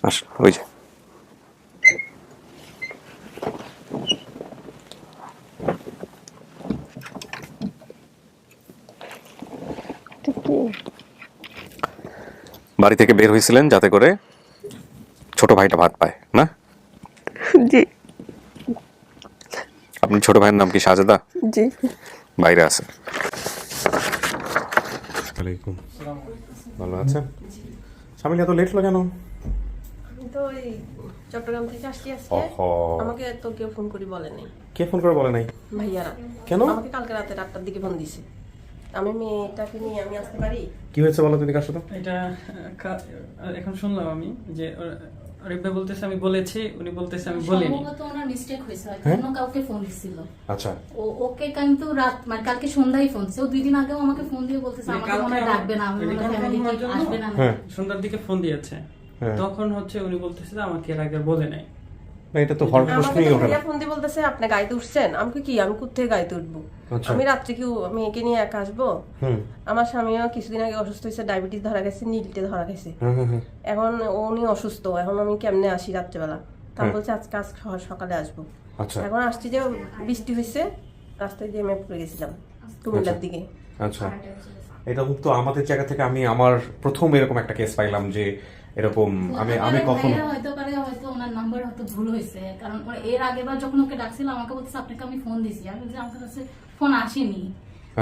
আসুন, ওই যে বাড়ি থেকে বের হয়েছিলেন যাতে করে ছোট ভাইটা ভাত পায় না? জি আপনি ছোট ভাইয়ের নাম কি সাজেদা? জি বাইরে আছে। ওয়ালাইকুম, ভালো আছেন? স্বামী এত লেট হলো কেন? তো ওই চট্টগ্রাম থেকে আসছি আজকে। ওহো, আমাকে তো কেউ ফোন করে বলে নাই, কে ফোন করে বলে নাই? ভাইয়ারা। কেন? আমাকে কালকে রাতে 8টার দিকে ফোন দিছে। আমি মেয়েটাকে নিয়ে আমি আসতে পারি? কি হয়েছে বলো তুমি কার সাথে? এটা এখন শুনলাম আমি যে আরিফ ভাই বলতেছে আমি বলেছি, উনি বলতেছে আমি বলিনি। সম্ভবত ওনার মিস্টেক হয়েছে, হয়তো হ্যাঁ? অন্য কাউকে ফোন দিছিল। আচ্ছা, ওকে কিন্তু রাত মানে কালকে সন্ধ্যায় ফোন দিছে। ও 2 দিন আগেও আমাকে ফোন দিয়ে বলতেছে মানে আমাকে মনে হয় ডাকবে না, আমি মনে হয় ফ্যামিলি আসবে না। হ্যাঁ। সন্ধ্যার দিকে ফোন দিয়েছে, হ্যাঁ। তখন হচ্ছে উনি বলতেছে যে আমাকে এর আগে বলে নাই। না এটা তো হওয়ার আমাকে প্রশ্নই তো ওঠে না। ভাইয়া ফোন দিয়ে বলতেছে আপনি গাড়িতে উঠছেন। আমি কি আমি কোথা থেকে গাড়িতে উঠবো? আচ্ছা। আমি রাত্রে কি মেয়েকে নিয়ে একা আসবো? হুম আমার স্বামীও কিছুদিন আগে অসুস্থ হয়েছে, ডায়াবেটিস ধরা গেছে, নীলটে ধরা গেছে। হুম হুম হুম। এখন উনি অসুস্থ, এখন আমি কেমনে আসি রাত্রেবেলা? তা বলছে আজকে সকালে আসবো। আচ্ছা এখন আসছি যে বৃষ্টি হয়েছে, রাস্তায় জ্যামে পড়ে গেছিলাম কুমিল্লার দিকে। আচ্ছা, এটা তো আমাদের জায়গা থেকে আমি আমার প্রথম এরকম একটা কেস পাইলাম যে এরকম আমি কখনো হয়তো ওনার নাম্বার হয়তো ভুল হয়েছে, কারণ এর আগেরবার যখন ওকে ডাকছিল আমাকে বলতেছে আপনাকে আমি ফোন দিছি। আমি বলছি আমার কাছে ফোন আসেনি।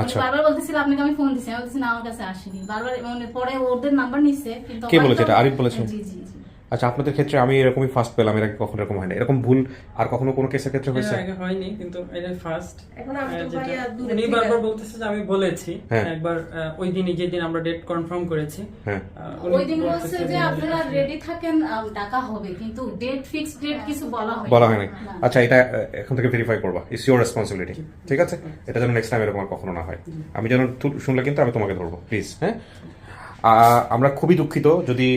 আচ্ছা। বারবার বলতেছিল আপনাকে আমি ফোন দিছি, আমি বলছি না আমার কাছে আসেনি। বারবার মানে পরে ওদের নাম্বার নিচ্ছে, কিন্তু কে বলেছে এটা? আরিফ বলেছে? জি জি জি। আচ্ছা, আপনাদের ক্ষেত্রে আমি এরকমই ফার্স্ট পেলাম, এর আগে কখনো এরকম হয় না এরকম ভুল আর কখনো কোনো কেসের ক্ষেত্রে হয়েছে? এর আগে হয়নি, কিন্তু এটা ফার্স্ট। এখন আমি তো ভাইয়া দূরে উনি থেকে- বারবার বলতেছে যে আমি বলেছি। হ্যাঁ। একবার ওই দিনই যেদিন আমরা ডেট কনফার্ম করেছি, হ্যাঁ। উনি ওই দিন বলছে বলতেছে যে আপনারা রেডি থাকেন, টাকা হবে, কিন্তু ডেট ফিক্সড ডেট কিছু বলা হয়নি। বলা হয়নি। না। আচ্ছা, এটা এখন থেকে ভেরিফাই করবা, ইটস ইউর রেসপন্সিবিলিটি, ঠিক আছে? এটা যেন নেক্সট টাইম এরকম আর কখনো না হয়। আমি যেন শুনলে কিন্তু আমি তোমাকে ধরবো, প্লিজ। হ্যাঁ, আমরা খুবই দুঃখিত যদি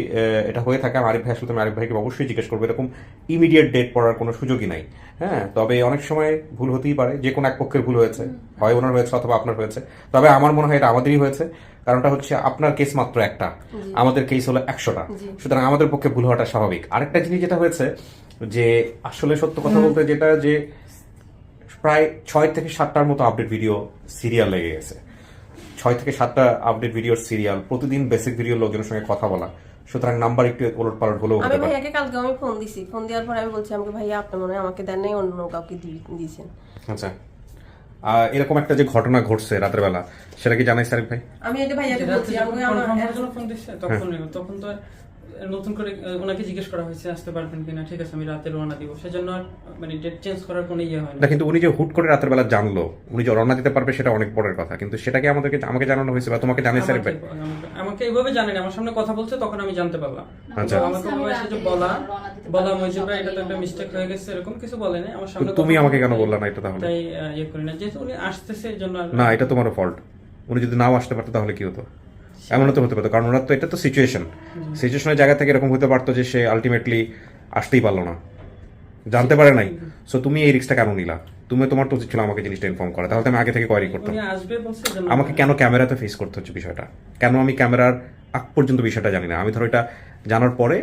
এটা হয়ে থাকে। আমি আরিফ ভাই আসলে তুমি আরিফ ভাইকে অবশ্যই জিজ্ঞেস করবো, এরকম ইমিডিয়েট ডেট পড়ার কোনো সুযোগই নাই। হ্যাঁ, তবে অনেক সময় ভুল হতেই পারে, যে কোনো এক পক্ষের ভুল হয়েছে, হয় ওনার হয়েছে অথবা আপনার হয়েছে। তবে আমার মনে হয় এটা আমাদেরই হয়েছে, কারণটা হচ্ছে আপনার কেস মাত্র একটা, আমাদের কেস হলো 100টা। সুতরাং আমাদের পক্ষে ভুল হওয়াটা স্বাভাবিক। আরেকটা জিনিস যেটা হয়েছে যে আসলে সত্য কথা বলতে যেটা যে প্রায় 6 থেকে 7টার মতো আপডেট ভিডিও সিরিয়াল লেগে গেছে। 6 থেকে 7টা আপডেট ভিডিওর সিরিয়াল, প্রতিদিন বেসিক ভিডিও লোকজনের সঙ্গে কথা বলা। সুতরাং নাম্বার একটু ওলট পালট হলেও আমি হতে পারে। ভাইয়াকে কালকে আমি ফোন দিছি, ফোন দেওয়ার পরে আমি বলছি আমাকে ভাইয়া আপনি মনে হয় আমাকে দেন নাই, অন্য কাউকে দিয়েছেন। আচ্ছা, এরকম একটা যে ঘটনা ঘটছে রাতের বেলা, সেটা কি জানাই সারিফ ভাই? আমি এটা ভাইয়াকে বলছি আমাকে কনফার্ম আমার জন্য ফোন দিচ্ছে, তখন তো নতুন করে ওনাকে জিজ্ঞেস করা হয়েছে আসতে পারবেন কিনা। ঠিক আছে, আমি রাতে রওনা দিব, সেজন্য আর মানে ডেট চেঞ্জ করার কোনো ইয়ে হয় না, না। কিন্তু উনি যে হুট করে রাতের বেলা জানলো, উনি যে রওনা দিতে পারবে সেটা অনেক পরের কথা, কিন্তু সেটাকে আমাকে জানানো হয়েছে বা তোমাকে জানাই সারিফ ভাই? আমাকে এইভাবে জানেন, আমার সামনে কথা বলছে তখন আমি জানতে পারলাম। আচ্ছা। আমাকে বলা হয়েছে যে বলা মজিব ভাই এটা তো একটা মিস্টেক হয়ে গেছে, এরকম কিছু বলে নাই আমার সামনে। তুমি কথা আমাকে কেন বলতে, বললা না এটা তাহলে? তাই ইয়ে করি না, যেহেতু উনি আসতেছে এই জন্য না, এটা তোমারও ফল্ট। উনি যদি নাও আসতে পারতো তাহলে কি হতো? এমনও তো হতে পারতো, কারণ ওনার তো এটা তো সিচুয়েশনের জায়গা থেকে এরকম হতে পারতো যে সে আলটিমেটলি আসতেই পারলো না, জানতে পারে নাই। সো তুমি এই রিস্কটা কেন নিলা? তোমার তো উচিত ছিল আমাকে জিনিসটা ইনফর্ম করা, তাহলে তো আমি আগে থেকে কোয়ারি করতাম। উনি আসবে বলছে এই জন্য আমাকে কেন ক্যামেরাতে ফেস করতে হচ্ছে বিষয়টা? কেন আমি ক্যামেরার আগ পর্যন্ত বিষয়টা জানি না? আমি ধরো এটা জানার পরে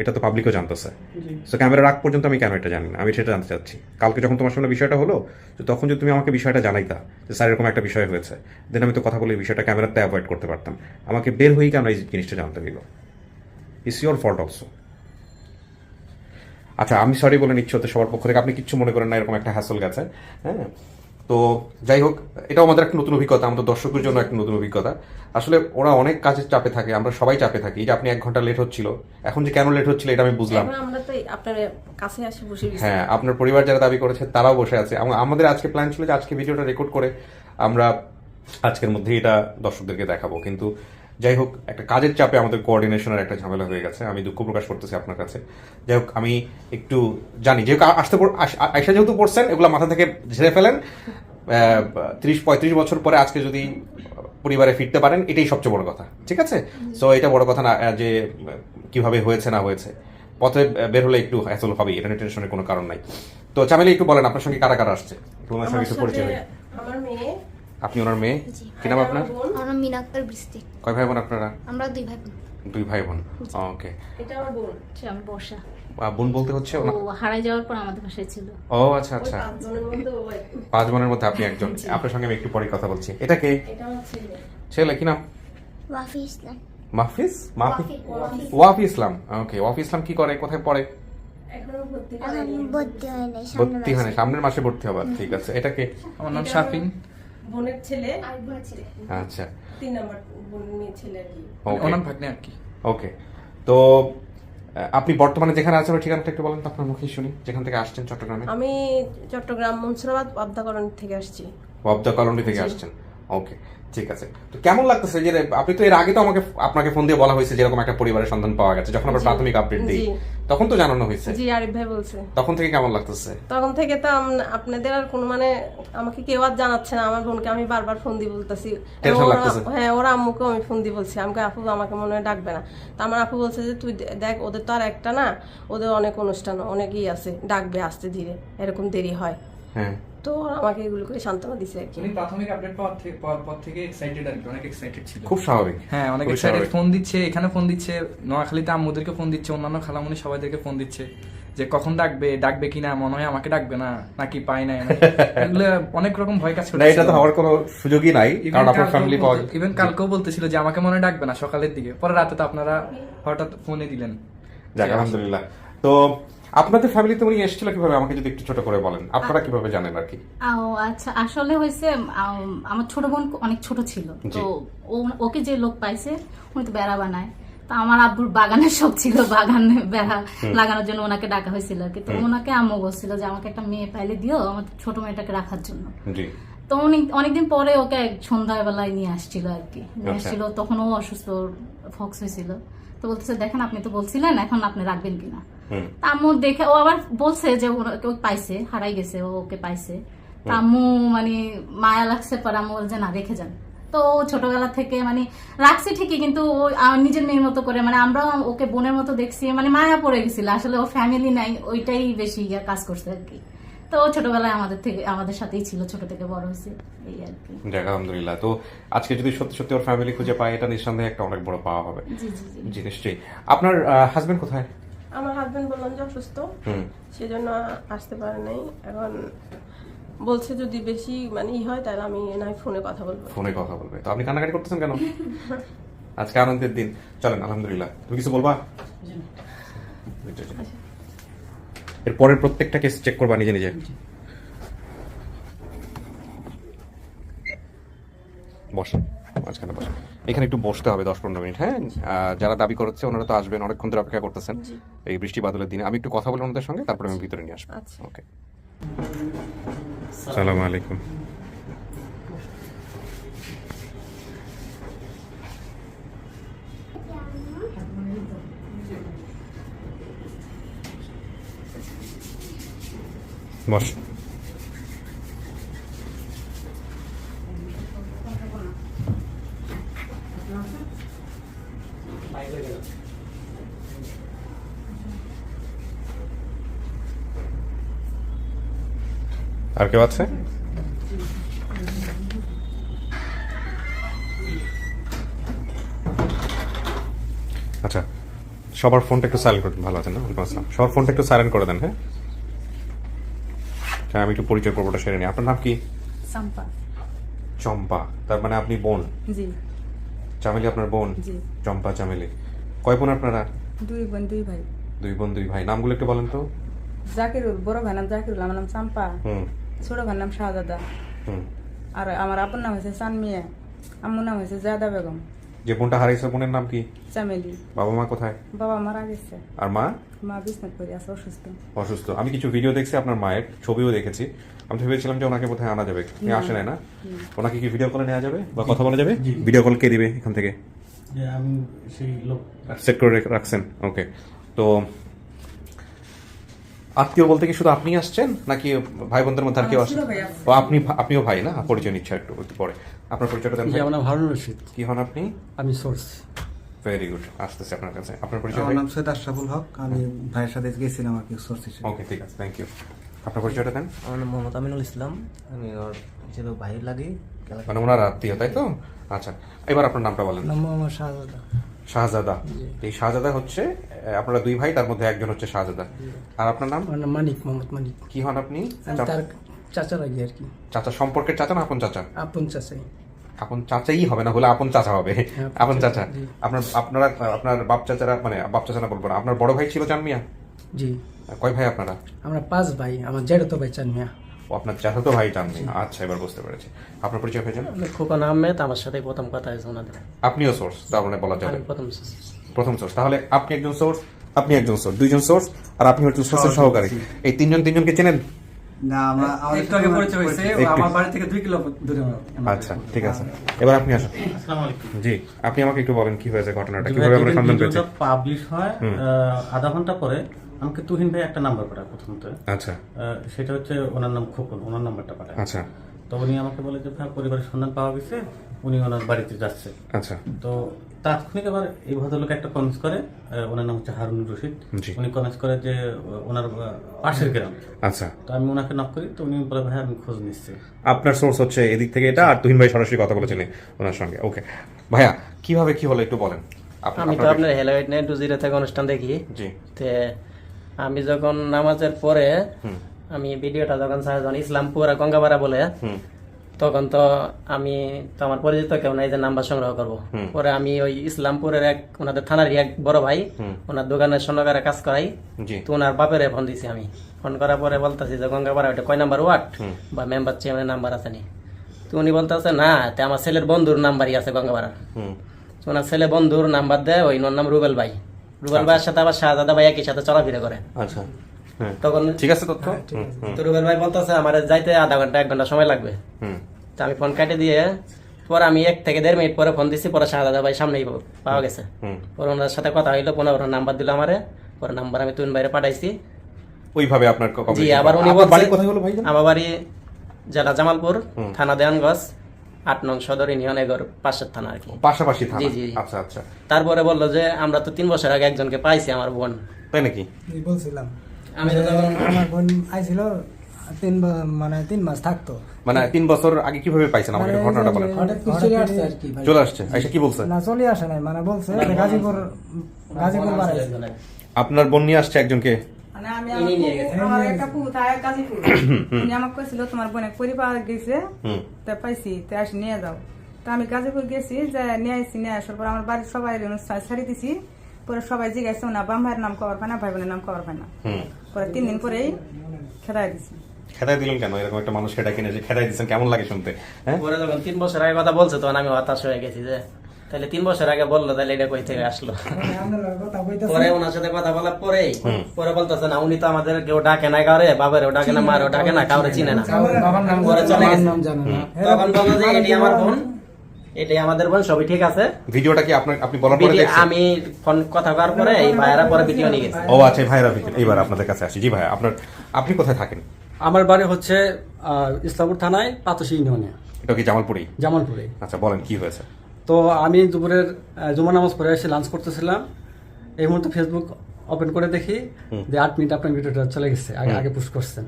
এটা তো পাবলিকও জানতেছে। জি। সো ক্যামেরার আগ পর্যন্ত আমি কেন এটা জানি না? আমি সেটা জানতে চাচ্ছি। কালকে যখন তোমার সামনে বিষয়টা হলো, তো তখন যদি তুমি আমাকে বিষয়টা জানাইতা যে স্যার এরকম একটা বিষয় হয়েছে, দেন আমি তো কথা বলে এই বিষয়টা ক্যামেরাতে অ্যাভয়েড করতে পারতাম। আমাকে বের হয়েই কেন এই জিনিসটা জানতে দিল? It's your fault also. আচ্ছা, আমি সরি বলে নিচ্ছি ওদের সবার পক্ষ থেকে, আপনি কিচ্ছু মনে করেন না, এরকম একটা হ্যাসল গেছে। হ্যাঁ, তো যাই হোক, এটাও আমাদের একটা নতুন অভিজ্ঞতা, আমাদের দর্শকের জন্য একটা নতুন অভিজ্ঞতা। আসলে ওরা অনেক কাজের চাপে থাকে, আমরা সবাই চাপে থাকি। এই যে আপনি 1 ঘন্টা লেট হচ্ছিল, এখন যে কেন লেট হচ্ছিল এটা আমি বুঝলাম। এখন আমরা তো আপনার কাছে আসি বসে গেছি। হ্যাঁ, আপনার পরিবার যারা দাবি করেছে তারাও বসে আছে। আমাদের আজকে প্ল্যান ছিল যে আজকে ভিডিওটা রেকর্ড করে আমরা আজকের মধ্যেই এটা দর্শকদেরকে দেখাবো, কিন্তু যাই হোক, একটা কাজের চাপে আমাদের কোঅর্ডিনেশনের একটা ঝামেলা হয়ে গেছে। আমি দুঃখ প্রকাশ করতেছি আপনার কাছে। যাই হোক, আমি একটু জানি যেহেতু আয়সা যেহেতু পড়ছেন, এগুলো মাথা থেকে ঝেড়ে ফেলেন। 30-35 বছর পরে আজকে যদি পরিবারে ফিরতে পারেন, এটাই সবচেয়ে বড় কথা, ঠিক আছে? সো এটা বড় কথা না যে কিভাবে হয়েছে না হয়েছে, পথে বের হলে একটু হ্যাসল হবেই, এটা নিয়ে টেনশনের কোনো কারণ নাই। তো চামেলি, একটু বলেন আপনার সঙ্গে কারা কারা আসছে, তোমার সঙ্গে একটু পরিচয় হই। আমার মেয়ে, আপনি ওনার মেয়ে, কি নাম আপনার? আমার বোন, আমার নাম মিনা আক্তার বৃষ্টি। কয় ভাই বোন আপনারা? আমরা 2 ভাই বোন। দুই ভাই বোন, ওকে। এটা আমার বোন। আমি বর্ষা। বোন বলতে হচ্ছে ও হারাই যাওয়ার পর আমাদের বাসায় ছিল। ও আচ্ছা আচ্ছা, 5 জনের মধ্যে ও একজন। 5 বোনের মধ্যে আপনি একজন। আপনার সঙ্গে আমি একটু পরে কথা বলছি। এটা কে? এটা আমার ছেলে। ছেলে কি নাম? ওয়াফি ইসলাম। মাহফিজ? ওয়াফি ইসলাম, ওকে। ওয়াফি ইসলাম কি করে, কোথায় পড়ে? এখনো ভর্তি এখন করেনি। ভর্তি হয় নাই, ভর্তি হয় না, সামনের মাসে ভর্তি হবে। ঠিক আছে, এটা কে? আমার নাম এটা শাফিন। বোনের ছেলে, আর বোনের ছেলে। আচ্ছা, 3 নাম্বার বোনের ছেলে আর কি। ওকে ওনার ভাগ্নে আর কি। ওকে। তো আপনি বর্তমানে যেখানে আছেন ওই ঠিকানাটা একটু বলেন তো, আপনার মুখে শুনি। যেখান থেকে আসছেন চট্টগ্রামে? আমি চট্টগ্রাম মনসুরাবাদ আবদা কলোনি থেকে আসছি। ওয়াবদা কলোনি থেকে আসছেন, ওকে। ঠিক আছে, তো কেমন লাগতেছে যে আপনি তো এর আগে তো আপনাকে ফোন দিয়ে বলা হয়েছে যেরকম একটা পরিবারের সন্ধান পাওয়া গেছে, যখন আমরা জি। প্রাথমিক আপডেট দিই জি। তখন তো জানানো হয়েছে। জি, আরিফ ভাই বলছে। তখন থেকে কেমন লাগতেছে? তখন থেকে তো আপনাদের আর কোনো মানে আমাকে কেউ আর জানাচ্ছে না। আমার বোনকে আমি বারবার ফোন দিয়ে বলতেছি, টেনশন লাগতেছে? হ্যাঁ, ওরা আম্মুকেও আমি ফোন দিয়ে বলছি, আমাকে আপু আমাকে মনে হয় ডাকবে না। তো আমার আপু বলছে যে তুই দেখ, ওদের তো আর একটা না, ওদের অনেক অনুষ্ঠান অনেকই আছে, ডাকবে আস্তে ধীরে, এরকম দেরি হয়। হ্যাঁ, তো ওরা আমাকে এগুলো করে সান্ত্বনা দিছে আর কি। উনি প্রাথমিক আপডেট পাওয়ার পর থেকে এক্সাইটেড আর কি, অনেক এক্সাইটেড ছিল। খুব স্বাভাবিক। হ্যাঁ, অনেক খুবই এক্সাইটেড। স্বাভাবিক। ফোন দিচ্ছে, এখানে ফোন দিচ্ছে, নোয়াখালীতে আম্মুদেরকে ফোন দিচ্ছে, অন্যান্য খালামুনি সবাইদেরকে ফোন দিচ্ছে যে কখন ডাকবে কিনা, মনে হয় আমাকে ডাকবে না নাকি পাই নাই। এগুলো অনেক রকম ভয় কাজ না, করছে। এটা তো হওয়ার কোনো সুযোগই নাই, কারণ আপনার ফ্যামিলি পাওয়া ইভেন কালকেও বলতেছিল যে আমাকে মনে হয় ডাকবে না সকালের দিকে, পরে রাতে তো আপনারা হঠাৎ ফোনে দিলেন। যাক, আলহামদুলিল্লাহ। তো আপনাদের ফ্যামিলিতে উনি এসেছিল কিভাবে, আমাকে যদি একটু ছোট করে বলেন, আপনারা কিভাবে জানেন আর কি? ও আচ্ছা, আসলে হয়েছে আমার ছোট বোন অনেক ছোট ছিল, জি। তো ওকে যে লোক পাইছে উনি তো বেড়া বানায়, তো আমার আব্বুর বাগানের শখ ছিল, বাগানে বেড়া লাগানোর জন্য ওনাকে ডাকা হয়েছিল আর কি। তো ওনাকে আম্মু বলছিল যে আমাকে একটা মেয়ে পাইলে দিও আমার ছোট মেয়েটাকে রাখার জন্য। জি। তো উনি অনেকদিন পরে ওকে সন্ধ্যাবেলায় নিয়ে আসছিল আর কি, নিয়ে আচ্ছা। আসছিল, তখন ও অসুস্থ, ফক্স হয়েছিল। তো বলতেছে দেখেন আপনি তো বলছিলেন, এখন আপনি রাখবেন কিনা। হুম। তা আম্মু দেখে ও আবার বলছে যে ওকে পাইছে, হারাই গেছে, ও ওকে পাইছে। তা আম্মু মানে মায়া লাগছে, পর আম্মু বলছে না রেখে যান। তো ও ছোটবেলা থেকে মানে রাখছে ঠিকই, কিন্তু ও নিজের মেয়ের মতো করে, মানে আমরা ওকে বোনের মতো দেখছি, মানে মায়া পড়ে গেছিল। আসলে ও ফ্যামিলি নাই, ওইটাই বেশি কাজ করছে আর কি। তো ও ছোটবেলায় আমাদের সাথেই ছিল, ছোট থেকে বড় হয়েছে এই আর কি। যাক, আলহামদুলিল্লাহ। তো আজকে যদি সত্যি সত্যি ওর ফ্যামিলি খুঁজে পায়, এটা নিঃসন্দেহে একটা অনেক বড় পাওয়া হবে। জি জি জি। জি, নিশ্চয়ই। আপনার হাজবেন্ড কোথায়? আমার হাজবেন্ড বললাম যে অসুস্থ, হুম। সেজন্য আসতে পারে নাই। এখন বলছে যদি বেশি মানে হয় তাহলে আমি নয় ফোনে কথা বলবো। ফোনে কথা বলবে। তো আপনি কান্নাকাটি করতেছেন কেন? আজকে আনন্দের দিন, চলেন। আলহামদুলিল্লাহ। তুমি কিছু বলবা? এর পরের প্রত্যেকটা কেস চেক করবা নিজে নিজে। বসেন, মাঝখানে বসেন। এখানে একটু বসতে হবে 10-15 মিনিট। হ্যাঁ, যারা দাবি করছে ওনারা তো আসবেন, অনেকক্ষণ ধরে অপেক্ষা করতেছেন এই বৃষ্টি বাদলের দিনে। আমি একটু কথা বলি ওনাদের সঙ্গে, তারপরে আমি ভিতরে নিয়ে আসবো। আচ্ছা। ওকে। আসসালামু আলাইকুম। বস। আর কেউ আছে? আচ্ছা, সবার ফোনটা একটু সাইলেন্ট করে দেন। ভালো আছেন না? ওয়ালাইকুম আসসালাম। সবার ফোনটা একটু সাইলেন্ট করে দেন। হ্যাঁ, আমি একটু পরিচয় পর্বটা সেরে নিই। আপনার নাম কি? সাম্পা। চম্পা। তার মানে আপনি বোন? জি চামেলি আপনার বোন? জি। চম্পা, চামেলি। কয় বোন আপনারা? 2 বোন 2 ভাই। 2 বোন 2 ভাই। নামগুলো একটু বলেন তো। জাকিরুল, বড় ভাই নাম জাকিরুল, আমার নাম চাম্পা। হুম ছোট ভাই নাম শাহজাদা। হুম। আর আমার আপুর নাম হয়েছে চানমিয়া, আম্মুর নাম হয়েছে জায়দা বেগম। যে বোনটা হারাইছে বোনের নাম কি? চামেলি। বাবা মা কোথায়? বাবা মারা গেছে, আর মা? মা বিছনাত পড়ে আছে, অসুস্থ। অসুস্থ। আমি কিছু ভিডিও দেখছি আপনার মায়ের, ছবিও দেখেছি। আমি তো ভেবেছিলাম যে ওনাকে কোথায় আনা যাবে, আপনি আসে নাই না? ওনাকে কি ভিডিও কলে নেওয়া যাবে বা কথা বলা যাবে? ভিডিও কল কে দিবে এখান থেকে? আমি সেই লোক সেট করে রাখছেন, ওকে। তো আত্মীয় বলতে কি শুধু আপনি আসছেন নাকি ভাই বোনদের মধ্যে আর কেউ আসছে? ছোট ভাই আছে। ও, আপনিও ভাই না? পরিচয় নিচ্ছে একটু একটু পরে। আপনার পরিচয়টা দেন যে ভাই। আমার নাম হারুন রশিদ, কি হন আপনি? আমি সোর্স। ভেরি গুড, আসতেছে আপনার কাছে। আপনার পরিচয় আমার ভাই? নাম সৈয়দ আশরাফুল হক, আমি ভাইয়ের সাথে গেছিলাম আর কি সোর্স হিসেবে। ওকে, ঠিক আছে, থ্যাংক ইউ। আপনার পরিচয়টা দেন। আমার নাম মোহাম্মদ আমিনুল ইসলাম, আমি ওর হিসেবে ভাইয়ের লাগি। মানে ওনার আত্মীয়, তাই তো? আচ্ছা, এবার আপনার নামটা বলেন। নাম মোহাম্মদ শাহজাদা। শাহজাদা। এই শাহজাদা হচ্ছে আপনারা দুই ভাই, তার মধ্যে একজন হচ্ছে শাহজাদা। আর আপনার নাম? আমার নাম মানিক, মোহাম্মদ মানিক। কি হন আপনি? আমি তার চাচা লাগি আর কি। চাচা সম্পর্কের চাচা না আপন চাচা? আপন চাচাই। আপন চাচাই হবে না, হলে আপন চাচা হবে। আপন চাচা। আপনার বাপ চাচারা, মানে বাপ চাচা না বলবো না, আপনার বড় ভাই ছিল চান মিয়া? জি। কয় ভাই আপনারা? আমরা 5 ভাই, আমার জ্যাঠতো ভাই চান মিয়া। ও আপনার চাচাতো ভাই চান মিয়া। আচ্ছা, এবার বুঝতে পেরেছি। আপনার পরিচয় হয়েছেন? খোকন আহমেদ, আমার সাথে প্রথম কথা হয়েছে ওনাদের। আপনিও সোর্স, তার মানে বলা যাবে আমি প্রথম সোর্স। তাহলে আপনি একজন সোর্স, আপনি একজন সোর্স, দুইজন সোর্স, আর আপনি হচ্ছেন সোর্সের সহকারী। এই তিনজনকে চেনেন? না, আমরা একটু আগে পরিচয় হয়েছে, ও আমার বাড়ি থেকে 2 কিলো দূরে। আচ্ছা, ঠিক আছে, এবার আপনি আসুন। আসসালামু আলাইকুম। জি, আপনি আমাকে একটু বলেন কি হয়েছে, ঘটনাটা কিভাবে আমরা সন্ধান পেয়েছি? পাবলিশ হয় আধা ঘন্টা পরে আমাকে তুহিন ভাই একটা নাম্বার পাঠায় প্রথমত। আচ্ছা, সেটা হচ্ছে ওনার নাম খোকন, ওনার নাম্বারটা পাঠায়। আচ্ছা, তো উনি আমাকে বলে যে ভাই পরিবারের সন্ধান পাওয়া গেছে, উনি ওনার বাড়িতে যাচ্ছে। আচ্ছা, তো তাৎক্ষণিক আবার এই ভদ্রলোক একটা কমেন্টস করে, ওনার নাম হচ্ছে হারুনুর রশিদ। জি। উনি কমেন্টস করে যে ওনার পাশের গ্রাম। আচ্ছা। তো আমি ওনাকে নক করি, তো উনি বলে ভাই আমি খোঁজ নিচ্ছি। আপনার সোর্স হচ্ছে এদিক থেকে এটা, আর তুহিন ভাই সরাসরি কথা বলেছেন ওনার সঙ্গে। ওকে ভাইয়া, কিভাবে কি হলো একটু বলেন। আমি তো আপনার হেলাইট নাইট টু জিরো থেকে অনুষ্ঠান দেখি। জি। তে আমি যখন নামাজের পরে আমি ভিডিওটা যখন ইসলামপুর আর গঙ্গাপাড়া বলে, তখন তো আমি তো আমার পরিচিত কেউ নাই যে নাম্বার সংগ্রহ করবো। পরে আমি ওই ইসলামপুরের ওনাদের থানারই এক বড় ভাই, ওনার দোকানের স্বর্ণকারে কাজ করাই, তো ওনার বাপের ফোন দিছি আমি। ফোন করার পরে বলতেছি যে গঙ্গাপাড়া ওটা কয় নাম্বার ওয়ার্ড বা মেম্বার চেয়ারম্যানের নাম্বার আছে নি? তো উনি বলতেছে না, তে আমার ছেলের বন্ধুর নাম্বারই আছে গঙ্গাপাড়ার। তো ওনার ছেলে বন্ধুর নাম্বার দেয়, ওই ওর নাম রুবেল ভাই। রুবেল ভাইয়ের সাথে আবার শাহজাদা ভাই একই সাথে চলাফেরা করে। আচ্ছা, তখন ঠিক আছে তথ্য। তো রুবেল ভাই বলতেছে আমার যাইতে আধা ঘন্টা 1 ঘন্টা সময় লাগবে। তো আমি ফোন কাটে দিয়ে পরে আমি 1 থেকে 1.5 মিনিট পরে ফোন দিছি, পরে শাহজাদা ভাই সামনেই পাওয়া গেছে। পরে ওনার সাথে কথা হইলো, ওনার নাম্বার দিল আমারে, পরে নাম্বার আমি তুহিন ভাইরে পাঠাইছি। ওইভাবে আপনার জি, আবার উনি বাড়ি কোথায় হলো ভাই? আমার বাড়ি জেলা জামালপুর, থানা দেওয়ানগঞ্জ, 8 নং সদর ইউনিয়ন, এগর পাশের থানা আর কি, পাশাপাশি থানা। জি, জি। আচ্ছা, আচ্ছা। তারপরে বললো যে আমরা তো 3 বছর আগে একজনকে পাইছি, আমার বোন। তাই নাকি? বলছিলাম আমি তো তখন আমার বোন আইছিল 3 মাস থাকতো। মানে 3 বছর আগে কিভাবে পাইছেন আমাকে ঘটনাটা বলেন। চলে আসছে আর কি ভাই। চলে আসছে, আইসা কি বলছে? না, চলে আসে নাই, মানে বলছে গাজীপুর বাড়াইছে। আপনার বোন নিয়ে আসছে একজনকে? মানে আমি আমার একটা পুত আয় গাজীপুর, উনি আমাকে কইছিল তোমার বোনে পরিবার গেছে, তা পাইছি, তা আসি নিয়ে যাও। তা আমি গাজীপুর গেছি, যে নিয়ে আসছি, নিয়ে আসার পর আমার বাড়ির সবাই ছাড়ি দিছি। পরে সবাই জিজ্ঞাসা না বাম ভাইয়ের নাম কবার পায় না, ভাই বোনের নাম কবার পায় না। পরে 3 দিন পরেই খেদাই দিছি। খেদাই দিলেন কেন? এরকম একটা মানুষ খেটা কিনে যে খেদাই দিচ্ছেন, কেমন লাগে শুনতে? হ্যাঁ, পরে যখন 3 বছর আগে কথা বলছে, তখন আমি হতাশ হয়ে গেছি যে তাহলে 3 বছর আগে বললো, তাহলে এটা কই থেকে আসলো? পরে ওনার সাথে কথা বলার পরেই পরে বলতেছে না, উনি তো আমাদের কেউ ডাকে না, কাউরে বাবারেও ডাকে না, মারেও ডাকে না, কাউরে চিনে না। পরে চলে গেছে। তখন বললো যে এটি আমার বোন, এটাই আমাদের বোন, সবই ঠিক আছে। ভিডিওটা কি আপনি বলার পরে দেখছেন? আমি ফোন কথা করার পরে এই ভাইয়েরা পরে ভিডিও নিয়ে গেছে। ও আচ্ছা, ভাইরা ভিডিও। এইবার আপনাদের কাছে আসি। জি ভাই, আপনি কোথায় থাকেন? আমার বাড়ি হচ্ছে ইসলামপুর থানায় পাতশী ইউনিয়নে। এটা কি জামালপুরেই? জামালপুরে। আচ্ছা, বলেন কি হয়েছে। তো আমি দুপুরের জুমা নামাজ পড়ে এসে লাঞ্চ করতেছিলাম। এই মুহূর্তে ফেসবুক ওপেন করে দেখি যে 8 মিনিট আপনার ভিডিওটা চলে গেছে, আগে পুশ করছেন।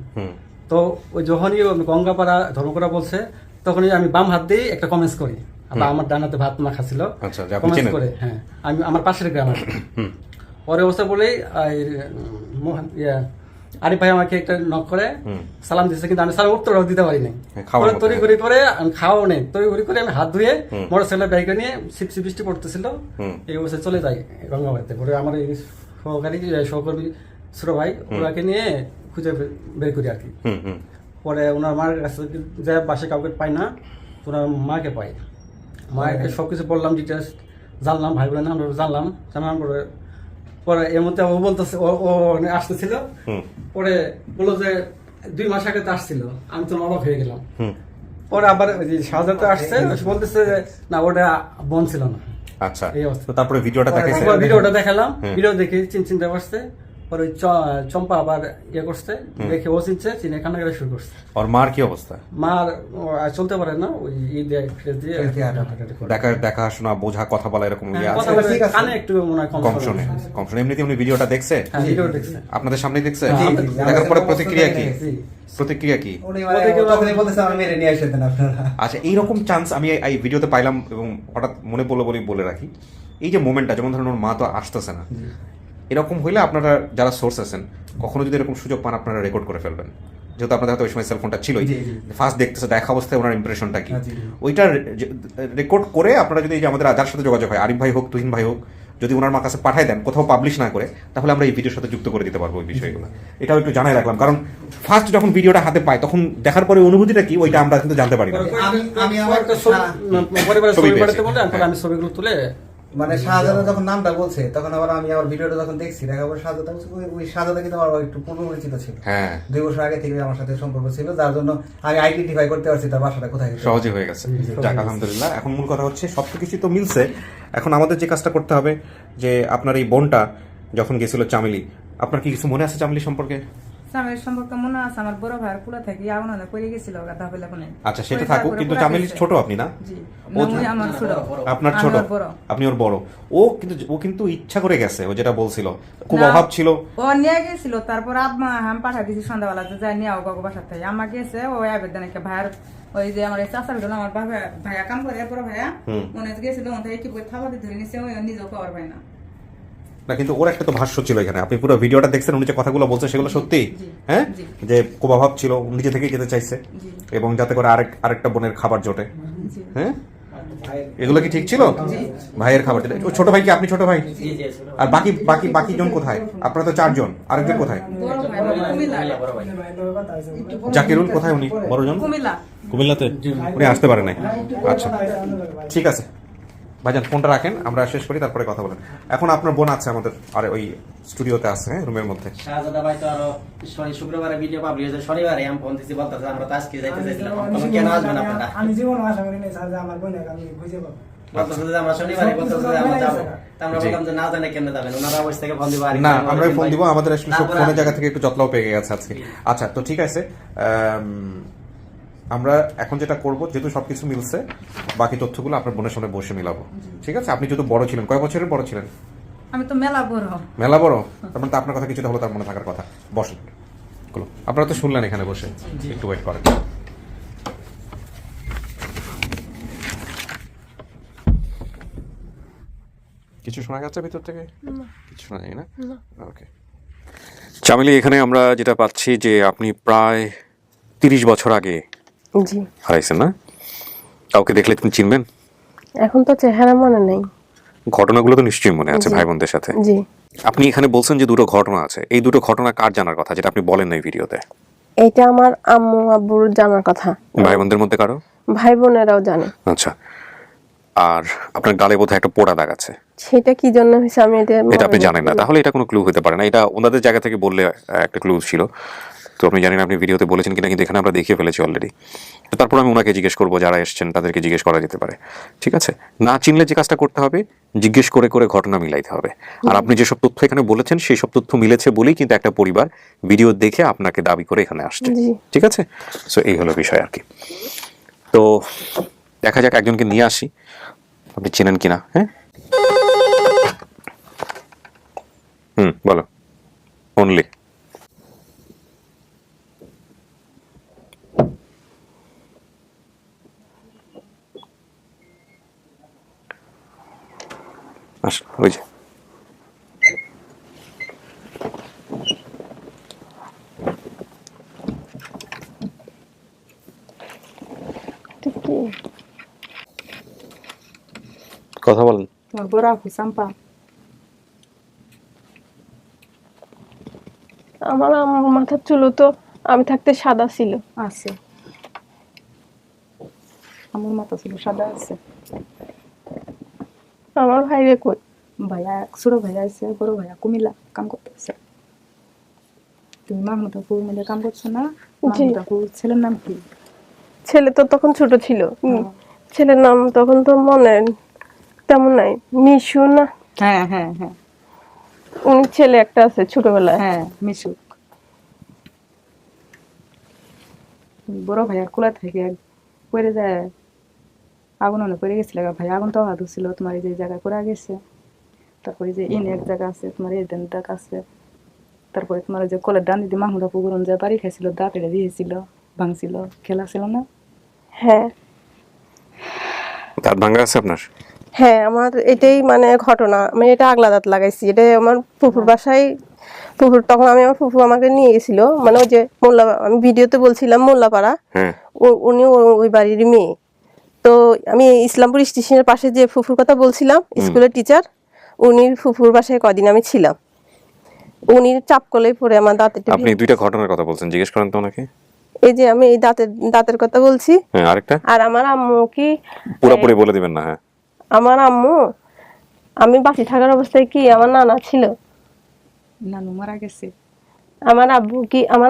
তো ওই যখনই গঙ্গাপাড়া ধর্মপাড়া বলছে, তখনই আমি বাম হাত দিয়ে একটা কমেন্টস করি। আবার আমার ডানাতে ভাত মাখা ছিল, কমেন্টস করে। হ্যাঁ, আমি আমার পাশের গ্রামে। পরে অবস্থা বলেই আরিফ ভাই আমাকে একটা নক করে সালাম দিচ্ছে, কিন্তু আমি সালাম উত্তরও দিতে পারি নাই। তড়িঘড়ি করে আমি খাওয়াও নেই, তড়িঘড়ি করে আমি হাত ধুয়ে মোটরসাইকেলের ব্যাগে নিয়ে সিপসি বৃষ্টি পড়তেছিল, এই অবস্থায় চলে যাই গঙ্গাবাড়িতে। পরে আমার এই সহকর্মী ছোট ভাই, ওনাকে নিয়ে খুঁজে বের করি আর কি। পরে ওনার মার কাছে যে বাসে কাউকে পাই না, ওনার মাকে পাই। মাকে সবকিছু বললাম, ডিটেলস জানলাম, ভাই বোনের নাম জানলাম। জানার পরে পরে এর মধ্যে ও বলতেছে, ও আসতেছিল, পরে বললো যে 2 মাস আগে তো আসছিল। আমি তো অবাক হয়ে গেলাম। পরে আবার শাহজাদা আসছে, বলতেছে না, ওটা বোন ছিল না। আচ্ছা, তারপরে ভিডিওটা দেখালাম, ভিডিও দেখে চিনতে পারছে। পরে ওই চম্পা আবার ইয়ে করছে, দেখে ও চিনে কান্নাকাটি শুরু করছে। ওর মার কি অবস্থা? মার চলতে পারে না, ওই দেখাশোনা, বোঝা, কথা বলা, এরকম কানে একটু মনে হয় কম শোনে। এমনিতে উনি ভিডিওটা দেখছে, আপনাদের সামনে দেখছে। দেখার পরে প্রতিক্রিয়া কি? আচ্ছা, এইরকম চান্স আমি এই ভিডিওতে পাইলাম, এবং হঠাৎ মনে পড়লো বলে রাখি এই যে মোমেন্টটা, যেমন ধরুন ওর মা তো আসতেছে না, এরকম হইলে আপনারা যারা সোর্স আছেন কখনো যদি এরকম সুযোগ পান আপনারা রেকর্ড করে ফেলবেন, যেহেতু আপনাদের হাতে ওই সময় সেলফোনটা ছিলই, ফার্স্ট দেখতেছে দেখা অবস্থায় ওনার ইমপ্রেশনটা কি, ওইটা রেকর্ড করে আপনারা যদি এই যে আমাদের যার সাথে যোগাযোগ হয়, আরিফ ভাই হোক তুহিন ভাই হোক, যদি ওনার মা কাছে পাঠায় দেন কোথাও পাবলিশ না করে, তাহলে আমরা এই ভিডিওর সাথে যুক্ত করে দিতে পারবো ওই বিষয়গুলো। এটাও একটু জানাই রাখলাম, কারণ ফার্স্ট যখন ভিডিওটা হাতে পাই তখন দেখার পরে অনুভূতিটা কি ওইটা আমরা কিন্তু জানতে পারি না। আমি আমার একটা পরিবারের ছবি পাঠাতে বললে আমি ছবিগুলো তুলে মানে শাহজাদা যখন নামটা বলছে তখন আবার আমি আমার ভিডিওটা যখন দেখছি, দেখার পর শাহজাদা বলছে ওই শাহজাদা কিন্তু আমার একটু পূর্ব পরিচিত ছিল, 2 বছর আগে থেকে আমার সাথে সম্পর্ক ছিল, যার জন্য আমি আইডেন্টিফাই করতে পারছি তার বাসাটা কোথায়, সহজে হয়ে গেছে। যাক আলহামদুলিল্লাহ। এখন মূল কথা হচ্ছে সব কিছু তো মিলছে, এখন আমাদের যে কাজটা করতে হবে যে আপনার এই বোনটা যখন গেছিল চামেলি, আপনার কি কিছু মনে আছে চামেলি সম্পর্কে? স্বামীর সম্পর্কে মনে আছে, আমার বড় ভাইয়ের কুলা থেকে আগুন পড়ে গেছিল গাধা ফেলে কোনে। আচ্ছা সেটা থাকুক, কিন্তু চামেলি ছোট আপনি না? জি, আমার ছোট, আপনার ছোট, আপনি ওর বড়। ও কিন্তু ইচ্ছা করে গেছে, ও যেটা বলছিল খুব অভাব ছিল, ও নিয়ে গেছিল। তারপর আম্মা আমি পাঠা দিয়েছি সন্ধ্যাবেলা যে যাই নিয়ে গো বাসার থেকে, আম্মা গেছে ও আবেদন ভাইয়ের ওই যে আমার চাষা ভিডিও আমার ভাইয়া কাম করে, বড় ভাইয়া মনে গেছিল কি করে থাবাতে ধরে নিছে, ও নিজেও পাওয়ার পায় না। না কিন্তু ওর একটা তো ভাষ্য ছিল এখানে, আপনি পুরো ভিডিওটা দেখছেন, উনি যে কথাগুলো বলছে সেগুলো সত্যি, হ্যাঁ, যে খুব অভাব ছিল, নিজে থেকে যেতে চাইছে এবং যাতে করে আরেকটা বোনের খাবার জোটে, হ্যাঁ, এগুলো কি ঠিক ছিল? ভাইয়ের খাবার জোটে। ও ছোট ভাই কি আপনি ছোট ভাই? আর বাকি বাকি বাকি জন কোথায়? আপনারা তো 4 জন, আরেকজন কোথায়? জাকিরুল কোথায়? উনি বড়জন কুমিল্লাতে, উনি আসতে পারে নাই। আচ্ছা ঠিক আছে ভাইজান, ফোনটা রাখেন, আমরা শেষ করি তারপরে কথা বলেন। এখন আপনার বোন আছে আমাদের আরে ওই স্টুডিওতে আছে, হ্যাঁ, রুমের মধ্যে। শাহজাদা ভাই তো আরো শুক্রবারে ভিডিও পাবলিশ হয়েছে, শনিবারে আমি ফোন দিছি বলতেছে আমরা তো আজকে যাইতে চাইছিলাম, তখন কেন আসবেন আপনারা? আমি জীবন আশা করি নাই স্যার যে আমার বোনের আমি বুঝে পাবো। বলতেছে যে আমরা শনিবারে বলতেছে যে আমরা যাবো, তা আমরা বললাম যে না জানে কেমনে যাবেন, ওনারা অবশ্য থেকে ফোন দিব। না আমরা ফোন দিব, আমাদের আসলে সব ফোনের জায়গা থেকে একটু যত্নও পেয়ে গেছে আজকে। আচ্ছা তো ঠিক আছে, আমরা এখন যেটা করব, যেহেতু সবকিছু মিলছে, বাকি তথ্যগুলো আপনার বোনের সামনে বসে মিলাবো, ঠিক আছে? আপনি যেহেতু বড় ছিলেন, কয় বছরের বড় ছিলেন? আমি তো মেলা বড়। মেলা বড়? তার মানে তো আপনার কথা কিছুটা হলো তার মনে থাকার কথা। বসেন, আপনারা তো শুনলেন এখানে বসে, একটু ওয়েট করেন। কিছু শোনা যাচ্ছে ভিতর থেকে? কিছু শোনা যায় না? ওকে। চামেলি, এখানে আমরা যেটা পাচ্ছি যে আপনি প্রায় 30 বছর আগে জি হারাইছেন না? কাউকে দেখলে তুমি চিনবেন? এখন তো চেহারা মনে নেই, ঘটনাগুলো তো নিশ্চয়ই মনে আছে ভাই বোনদের সাথে। জি আপনি এখানে বলছেন যে 2টো ঘটনা আছে, এই 2টো ঘটনা কার জানার কথা যেটা আপনি বলেন না এই ভিডিওতে? এটা আমার আম্মু আব্বুর জানার কথা। ভাই বোনদের মধ্যে কারো? ভাই বোনেরাও জানে। আচ্ছা, আর আপনার গালে বোধহয় একটা পোড়া দাগ আছে, সেটা কি জন্য হয়েছে আমি এটা আপনি জানেন না? তাহলে এটা কোনো ক্লু হতে পারে না, এটা ওনাদের জায়গা থেকে বললে একটা ক্লু ছিল, তো আপনি জানেন আপনি ভিডিওতে বলেছেন কিনা, কিন্তু এখানে আমরা দেখিয়ে ফেলেছি অলরেডি। তো তারপর আমি ওনাকে জিজ্ঞেস করবো, যারা এসছেন তাদেরকে জিজ্ঞেস করা যেতে পারে, ঠিক আছে? না চিনলে যে কাজটা করতে হবে, জিজ্ঞেস করে করে ঘটনা মিলাইতে হবে। আর আপনি যেসব তথ্য এখানে বলেছেন সেই সব তথ্য মিলেছে বলেই কিন্তু একটা পরিবার ভিডিও দেখে আপনাকে দাবি করে এখানে আসছে, ঠিক আছে? সো এই হলো বিষয় আর কি। তো দেখা যাক, একজনকে নিয়ে আসি, আপনি চেনেন কিনা। হ্যাঁ বলো অনলি। ওই যে কথা বলেন। তোমার বড় আপু চাম্পা। আমার মাথার চুলও তো আমি থাকতে সাদা ছিল। আছে, আমার মাথা ছিল সাদা আছে। আমার ভাইরে কই? ভাইয়া ছোট ভাইয়া আছে, বড় ভাইয়া কুমিল্লা কাম করতেছে। তুমি মাহমুদ আপু মিলে কাম করছো না? মাহমুদ আপু ছেলের নাম কি? ছেলে তো তখন ছোট ছিল, ছেলের নাম তখন তো মনে তেমন নাই। মিশু না? হ্যাঁ হ্যাঁ হ্যাঁ, উনি ছেলে একটা আছে ছোটবেলায়। হ্যাঁ মিশু। বড় ভাইয়ার কোলা থেকে পড়ে যায়, আগুন অনেক পড়ে গেছিল। ভাই আগুন তো হাত ছিল, তোমার এই যে জায়গায় পড়ে গেছে। তারপরে যে ইন এক জায়গা আছে, তোমার এই দেন দাগ আছে। তারপরে তোমার যে কলের ডান দিদি মাহমুদ আপু গরম যে বাড়ি খাইছিল, দাঁত এড়ে দিয়েছিল, ভাঙছিল, খেলা ছিল না? হ্যাঁ। দাঁত ভাঙা আছে আপনার? হ্যাঁ, আমার এটাই মানে ঘটনা। আমি এটা আগলা দাঁত লাগাইছি। এটা আমার ফুফুর বাসায়, ফুফুর তখন আমার ফুফু আমাকে নিয়ে গেছিল, মানে ওই যে মোল্লা, আমি ভিডিওতে বলছিলাম মোল্লাপাড়া, উনি ওই বাড়ির মেয়ে। তো আমি ইসলামপুর স্টেশনের পাশে যে ফুফুর কথা বলছিলাম, স্কুলের টিচার, উনি ফুফুর বাসায় কদিন আমি ছিলাম। উনি চাপ কলেই পড়ে আমার দাঁতে। আপনি দুইটা ঘটনার কথা বলছেন, জিজ্ঞেস করেন তো ওনাকে। এই যে আমি এই দাঁতের কথা বলছি, হ্যাঁ আরেকটা। আর আমার আম্মু কি পুরোপুরি বলে দিবেন না? হ্যাঁ, আমার আম্মু, আমি বাঁচি থাকার অবস্থায় কি আমার নানা ছিল, নানু মারা গেছে। আমার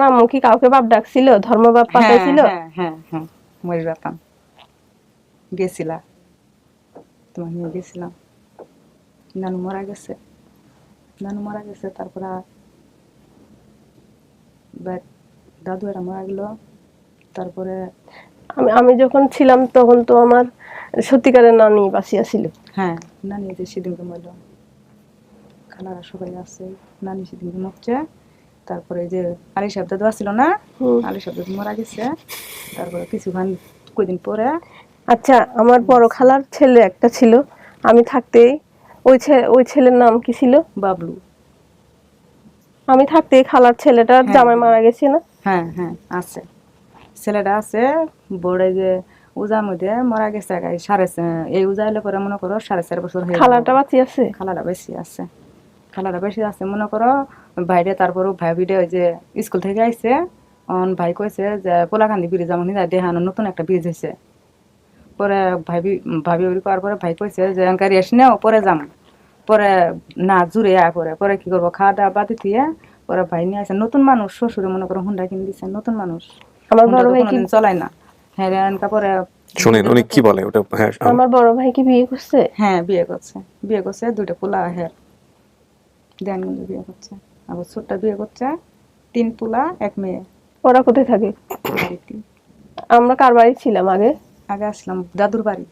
আম্মু কি কাউকে বাপ ডাকছিল, ধর্মবাপ পাঠাইছিল? হ্যাঁ মরে যেতাম, গেছিলা তোমার নিয়ে গেছিলাম। নানু মারা গেছে, তারপরে দাদু এরা মারা গেল। তারপরে আমি যখন ছিলাম তখন তো আমার সত্যিকারের নানি বাঁচিয়া ছিল। হ্যাঁ, নানি যে সেদিনকে মরল, খালারা সবাই আছে, নানি সেদিনকে মরছে। তারপরে যে আলী সাহেব দাদু আসছিল না, আলী সাহেব দাদু মারা গেছে। তারপরে কয়দিন পরে আচ্ছা, আমার বড় খালার ছেলে একটা ছিল, আমি থাকতেই ওই ছেলের নাম কি ছিল? বাবলু। আমি থাকতেই খালার ছেলেটার জামাই মারা গেছে না? হ্যাঁ আছে, ছেলেটা আছে বড় যে উজার মধ্যে মারা গেছে। এই উজা এলে পরে মনে করো 4.5 বছর হয়ে। খালাটা বাঁচি আছে? খালাটা বেশি আছে মনে করো। বাইরে তারপরও ভাই বিডে ওই যে স্কুল থেকে আইছে, ভাই কইছে যে পোলাকান্দি ব্রিজ যেমন দেখানো নতুন একটা ব্রিজ হয়েছে। পরে ভাবি করার পরে ভাই কইছে যে গাড়ি আসি না পরে যাম। পরে না জুড়ে পরে কি করবো, খাওয়া দাওয়া বাদ দিয়ে পরে ভাই নিয়ে আসে। নতুন মানুষ, শ্বশুরে মনে করো হুন্ডা কিনে দিচ্ছে, নতুন মানুষ, আমার বড় ভাই কি চলায় না। হ্যাঁ, তারপরে শুনেন উনি কি বলে ওটা। হ্যাঁ, আমার বড় ভাই কি বিয়ে করছে? হ্যাঁ, বিয়ে করছে 2টা পোলা। হ্যাঁ, দেনগঞ্জে বিয়ে করছে। আবার ছোটটা বিয়ে করছে, 3 পোলা 1 মেয়ে। ওরা কোথায় থাকে? আমরা কার বাড়ি ছিলাম আগে আসলাম দাদুর বাড়ি,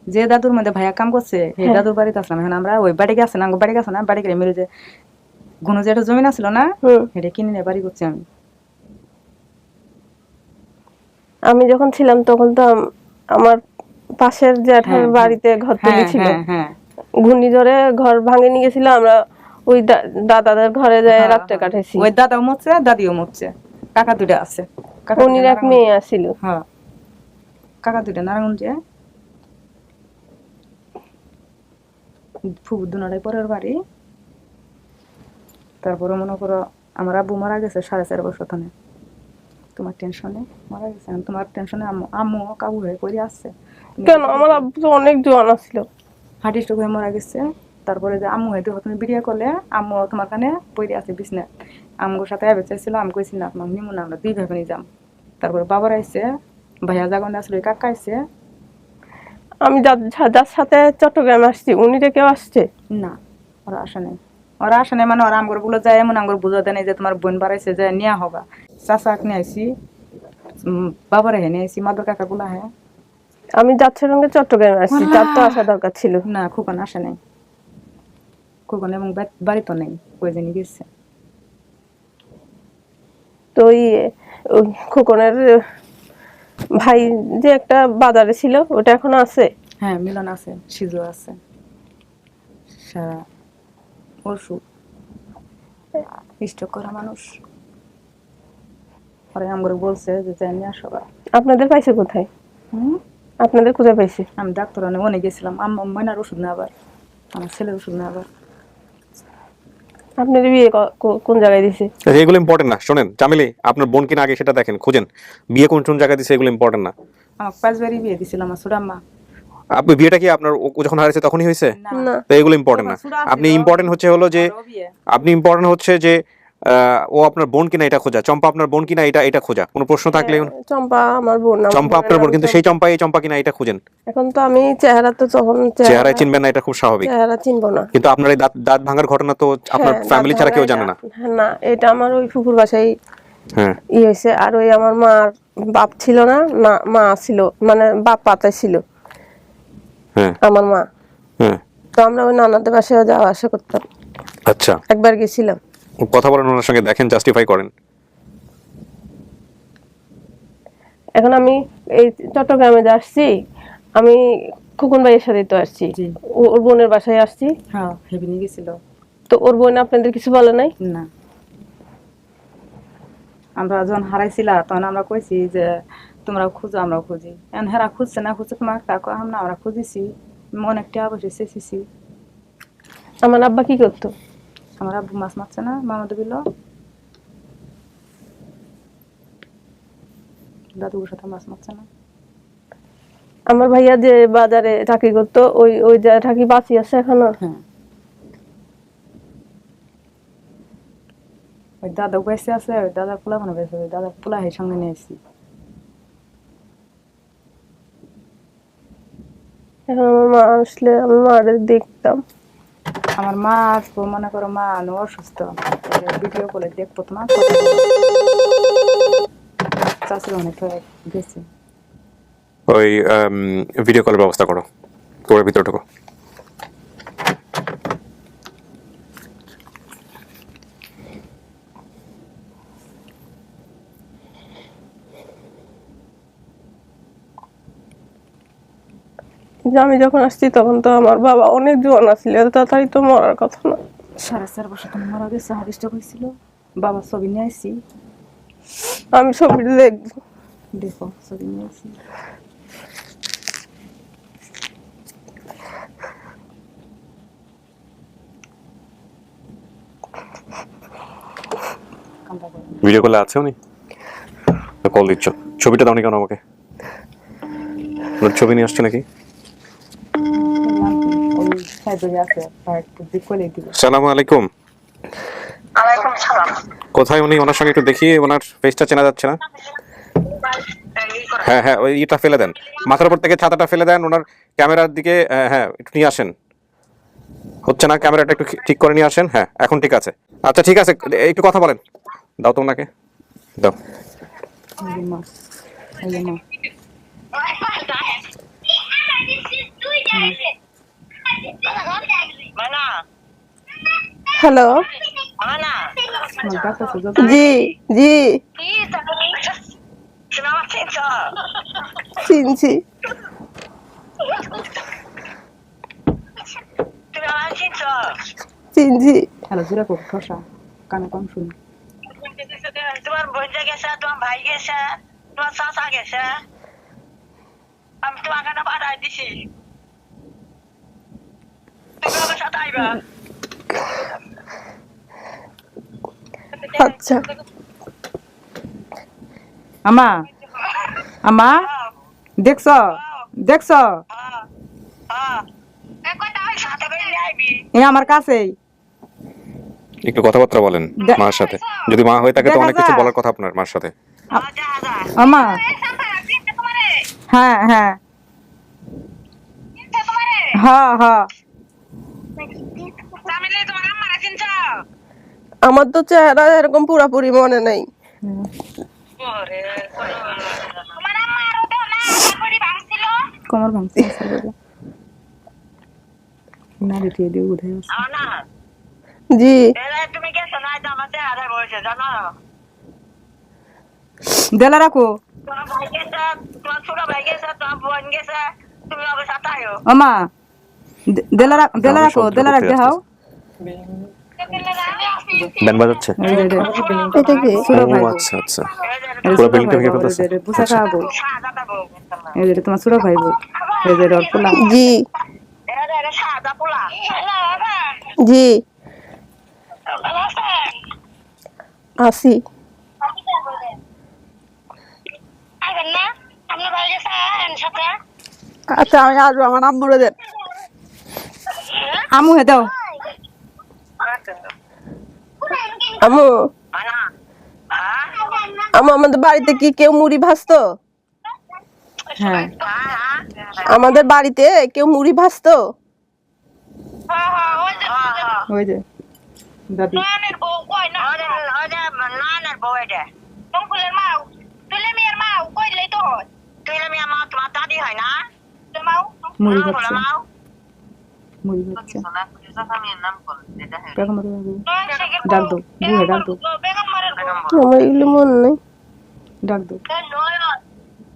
যে দাদুর মধ্যে ভাইয়া কাম করছে সেই দাদুর বাড়িতে আসলাম। এখন আমরা ওই বাড়ি গেছে না, বাড়ি গেছে না, বাড়ি গেলে মেরে যে ঘুনো যে একটা জমি আসছিল না, এটা কিনে নিয়ে বাড়ি করছি আমি। আমি যখন ছিলাম তখন তো আমার পাশের জ্যাঠার বাড়িতে ঘর তুলেছিল। ঘূর্ণিঝড়ে ঘর ভাঙে নিয়ে গেছিল, আমরা ওই দাদাদের ঘরে যায় রাত্রে কাটাইছি। ওই দাদাও মরছে, দাদিও মরছে, কাকা 2টা আছে। উনির এক মেয়ে আসছিল। হ্যাঁ, কাকা 2টা নারায়ণগঞ্জে, ফুবু 2টাই পরের বাড়ি। তারপরে মনে করো আমার আব্বু মারা গেছে 4.5 বছর ধরে। তোমার টেনশনে মারা গেছে, তোমার টেনশনে আম্মু কাবু হয়ে পড়ে আসছে। কেন? আমার আব্বু তো অনেক জোয়ান ছিল, হার্ট স্ট্রোক হয়ে মারা গেছে। তারপরে যে আম্মু হয়তো তুমি বিয়ে করলে, আম্মু তোমার কানে পড়ে আছে বিছনা। আম্মুর সাথে আবে চাইছিল, আমি কইছি না তোমার নিমু না, আমরা 2 ভাই বোনই যাম। তারপরে বাবার আইছে, ভাইয়া জাগন আসলে, কাকা আইছে। আমি যার সাথে চট্টগ্রামে আসছি উনি রে কেউ আসছে না? ওরা আসে নাই মানে ওরা আমগর বলে যায়, এমন আমগর বুঝা দেয় যে তোমার বোন বাড়াইছে যে নিয়া হবা। চাচাক নিয়ে আইসি, বাবার হেনে আইসি, মাদুর কাকা গুলা। হ্যাঁ, আমি যাচ্ছি সঙ্গে চট্টগ্রামে আসছি, তার তো আসা দরকার ছিল না। খোকন আসে নাই, খোকন এবং বাড়ি তো নেই, কই জানি গেছে। তো খোকনের ভাই যে একটা বাজারে ছিল, ওটা এখনো আছে? হ্যাঁ, মিলন আছে, সিজু আছে, সারা ওষুধ স্টক করা মানুষ। পরে আমগরে বলছে যে জানি আসবা। আপনাদের পাইছে কোথায়? আপনাদের কোথায় পাইছে? আমি ডাক্তার অনেক গেছিলাম, মাইনার ওষুধ না, আবার আমার ছেলের ওষুধ না। আবার আপনাদের বিয়ে কোন জায়গায় দিছে? এগুলো ইম্পর্টেন্ট না। শোনেন জামিলি, আপনার বোন কিনা আগে সেটা দেখেন, খুঁজেন বিয়ে কোন জায়গায় দিছে, এগুলো ইম্পর্টেন্ট না। আমার 5 বারই বিয়ে দিছিল আমার ছোট আম্মা। আপনি বিয়েটা কি আপনার যখন হারিয়েছে তখনই হয়েছে? না, তো এগুলো ইম্পর্টেন্ট না। আপনি ইম্পর্টেন্ট হচ্ছে যে ও আপনার বোন কিনা এটা খোঁজা, চম্পা আপনার বোন কিনা এটা খোঁজা। কোনো প্রশ্ন থাকলে চম্পা আমার বোন, চম্পা আপনার বোন, কিন্তু সেই চম্পা এই চম্পা কিনা এটা খুঁজেন। এখন তো আমি চেহারা তো তখন চেহারা চিনবেন না, এটা খুব স্বাভাবিক। চেহারা চিনবো না, কিন্তু আপনার এই দাঁত ভাঙার ঘটনা তো আপনার ফ্যামিলি ছাড়া কেউ জানে না। না, এটা আমার ওই ফুফুর বাসায় হ্যাঁ হয়েছে। আর ওই আমার মার বাপ ছিল না, মা ছিল, মানে বাপ পাতায় ছিল আমার মা। তো আমরা ওই নানাদের বাসায় যাওয়া আসা করতাম। আচ্ছা, একবার গেছিলাম। কথা বলেন ওনার সঙ্গে, দেখেন, জাস্টিফাই করেন। এখন আমি এই চট্টগ্রামে আসছি, আমি খোকন ভাইয়ের সাথে তো আসছি, ওর বোনের বাসায় আসছি। হ্যাঁ হেভি নিয়ে গেছিল। তো ওর বোন আপনাদের কিছু বলে নাই? না, আমরা যখন হারাইছিলা তখন আমরা কইছি যে তোমরা খুঁজো, আমরাও খুঁজি। এখন হেরা খুঁজছে না খুঁজছে তোমার কাকু আমরা আমরা খুঁজেছি, অনেকটা অবশ্যই চেয়েছি। আমার আব্বা কি করতো? আমার আব্বু মাছ মারছে না, মামাদের বিল দাদুর সাথে মাছ মারছে না। আমার ভাইয়া যে বাজারে চাকরি করতো, ওই ওই চাকরি বাঁচি আছে এখনো? হ্যাঁ, ওই দাদা বেঁচে আছে, ওই দাদার পোলা মানে বেঁচে, ওই দাদার পোলা এর সঙ্গে নিয়ে এসেছি। এখন আমার মা আসলে আমি মারে দেখতাম। আমার মা আসবো, মনে করো মা অসুস্থ, ভিডিও কলে দেখবো তোমার চাষির অনেক গেছে। ওই ভিডিও কলের ব্যবস্থা করো, তোর ভিতরে ঢোকো। আমি যখন আসছি তখন তো আমার বাবা অনেক জোয়ান আছিল, তাড়াতাড়ি তো মরার কথা না। 4.5 বছর তো মারা গেছে, হারিস্টক হয়েছিল। বাবা ছবি নিয়ে আসছি, আমি ছবিটা দেখবো। দেখো ছবি নিয়ে আসছি। ভিডিও কলে আছে উনি? কল দিচ্ছ, ছবিটা দাওনি কেন আমাকে? ছবি নিয়ে আসছে নাকি? সালামু আলাইকুম। কোথায় উনি? ওনার সঙ্গে একটু দেখি, ওনার ফেসটা চেনা যাচ্ছে না। হ্যাঁ হ্যাঁ, ওই ইটা ফেলে দেন, মাথার উপর থেকে ছাতাটা ফেলে দেন, ওনার ক্যামেরার দিকে হ্যাঁ একটু নিয়ে আসেন। হচ্ছে না, ক্যামেরাটা একটু ঠিক করে নিয়ে আসেন। হ্যাঁ এখন ঠিক আছে। আচ্ছা ঠিক আছে, একটু কথা বলেন। দাও তো ওনাকে, দাও। হ্যালো, জি জি চিনছি। চিনছি। হ্যালো জোরে খুব ঠসা, কানে কম শুনি। তোমার বোনটা গেছে, তোমার ভাই গেছে, তোমার চাচা গেছে, আমি তোমার কাছে পাঠাই দিছি। তুমি আমার সাথে আইবা। আচ্ছা আমা, আমা দেখছো দেখছো এ আমার কাছেই। একটু কথাবার্তা বলেন মার সাথে, যদি মা হয়ে থাকে তো অনেক কিছু বলার কথা আপনার মার সাথে। আমা হ্যাঁ হ্যাঁ হ্যাঁ হ্যাঁ, আমার তো চেহারা এরকম পুরাপুরি মনে নেই। কোমর ভাঙছে না রেখে দিয়ে উঠে জি দেলা রাখো। আমা দেলা রাখো, দেলা রাখ দেখাও। ব্যান্ড বাজাচ্ছে এটা কি? আচ্ছা আচ্ছা, পুরো বিল্ডিংটা ভেঙে ফেলতেছে। বুঝা খাবো এই যে তোমার ছোট ভাই বউ, এই যে ওর পোলা। জি জি আসি। আচ্ছা আমি আসবো, আমার আম্মুরে দেন। আমু হে দাও। আম্মু, আম্মু আমাদের বাড়িতে কি কেউ মুড়ি ভাজতো? হ্যাঁ আমাদের বাড়িতে কেউ মুড়ি ভাজতো? ওই যে দাদি মুড়ি ভাজছে, মুড়ি ভাজছে। ডাক দো বুঝে, ডাক দো, আমার এগুলো মনে নেই। ডাক দো।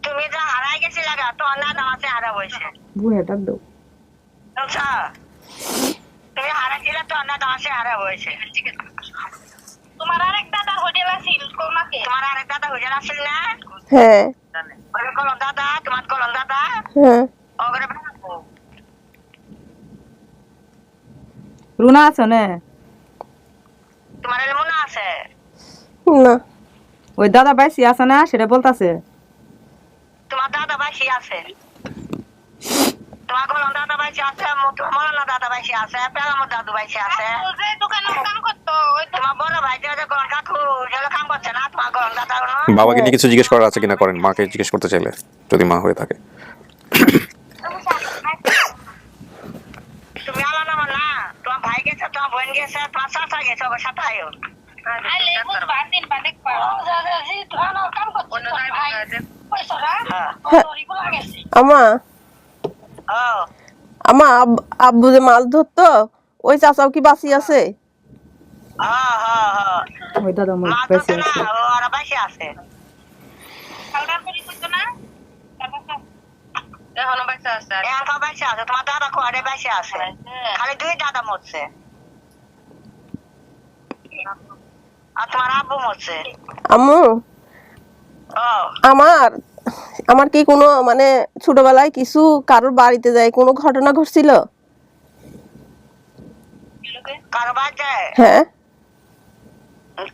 তুমি যা হারাই গেছে হারাইছি লাগা তো না দামাতে হারা হয়েছে বুয়ে ডাক দাও আচ্ছা তুমি হারাইছিলে তো না দামাতে হারা হয়েছে তোমার আরেক দাদা হোটেল আছিল কোমাকে তোমার আরেক দাদা হোটেল আছিল না হ্যাঁ ওই কলম দাদা তোমার কলম দাদা হ্যাঁ ওগরে বানাবো রুনা আছে না তোমার এর মনে আছে না ওই দাদা বাইসি আছে না সেটা বলতাছে তোমার দাদা বাইসি আছে তোমার কলম দাদা বাইসি আছে মরানা দাদা বাইসি আছে পেলামোর দাদু বাইসি আছে দোকানে কাম করতো তোমার বড় ভাই যে কলম কাকু যেগুলো কাম করছে না তোমার কলম দাদা বাবাকে নিয়ে কিছু জিজ্ঞেস করার আছে কিনা করেন, মাকে জিজ্ঞেস করতে চাইলে যদি মা হয়ে থাকে। তুমি আলাদা আমার না তোমার ভাই গেছে তোমার বোন গেছে তোমার চাচা গেছে ওর সাথে আয়ো আমা আমা আব্বু যে মাছ ধরতো ওই চাচাও কি বাঁচি আছে? ওই দাদা মোর বাইসি আছে ওরা বাইসি আছে এখনো বাইসি আছে এখন বাইসি আছে তোমার দাদা কোয়ারে বাইসি আছে খালি দুই দাদা মরছে আর তোমার আব্বু মরছে আম্মু আমার কি কোনো মানে ছোটবেলায় কিছু কারোর বাড়িতে যায় কোনো ঘটনা ঘটছিল? কারো বাড়িতে? হ্যাঁ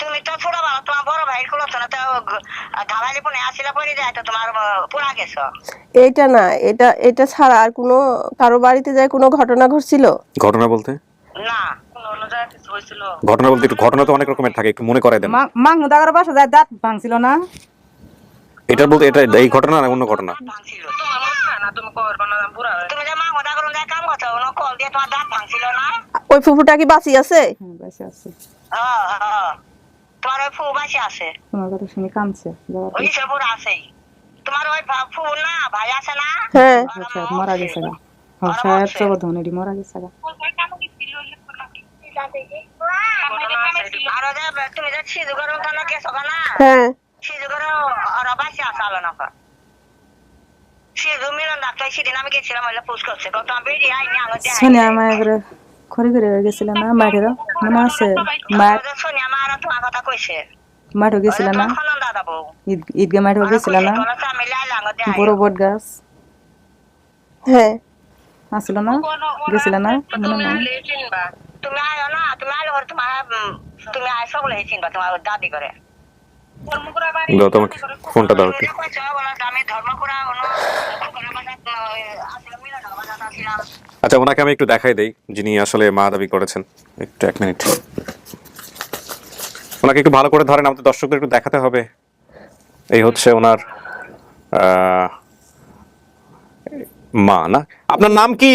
তুমি তো ছোটবেলা তোমার বড় ভাই গুলো তো ধাবালি পুনে আসিলা পরে যায় তো তোমার পুরা গেছো এইটা না এটা ছাড়া আর কোনো কারো বাড়িতে যায় কোনো ঘটনা ঘটছিল? ঘটনা বলতে না কোনো জায়গা কিছু হয়েছিল ঘটনা বলতে একটু ঘটনা তো অনেক রকমের থাকে, একটু মনে করাই দেন। মাহমুদাগর বাসা যায় দাঁত ভাঙছিল না এটা বলতে এটা এই ঘটনা না অন্য ঘটনা? তুমি যে মাহমুদাগর কাম করছো কল দিয়ে তোমার দাঁত ভাঙছিল না? ওই ফুফুটা কি বাঁচি আছে? বাইসি আছে তোমার ওই ফু বাসি আছে তোমার কথা শুনে কামছে ওই সবুর আছেই তোমার ওই ফু না ভাই আছে না? হ্যাঁ আচ্ছা মারা গেছে গা হ্যাঁ সাহেব চবধনেরই মারা গেছে গা আর তুমি যে সিজুগর গেছো না হ্যাঁ সিজুগর ওরা বাসি আছে আলো না সিজু মিলন ডাক্তার সেদিন আমি গেছিলাম ওইটা পুষ করছে কত আমি বেরিয়ে আইনি আগে সোনিয়া মায়ের খড়ি করে গেছিল না মায়ের মনে আছে মায়ের সোনিয়া মা আর তোমার কথা কইছে মাঠও গেছিল না দাদা বউ ঈদগাহ মাঠও গেছিল না আমি লাইলাম বড় বট গাছ হ্যাঁ আসছিল না গেছিল না মনে নাই তুমি আয়ো না তুমি আলো তুমি আয় সকলে চিনবা তোমার দাদি করে দাও তোমাকে ফোনটা দাও একটু। আমি ধর্ম করা আচ্ছা ওনাকে আমি একটু দেখাই দেই যিনি আসলে মা দাবি করেছেন, একটু 1 মিনিট ওনাকে একটু ভালো করে ধরেন, আমাদের দর্শকদের একটু দেখাতে হবে। এই হচ্ছে ওনার মা না? আপনার নাম কি?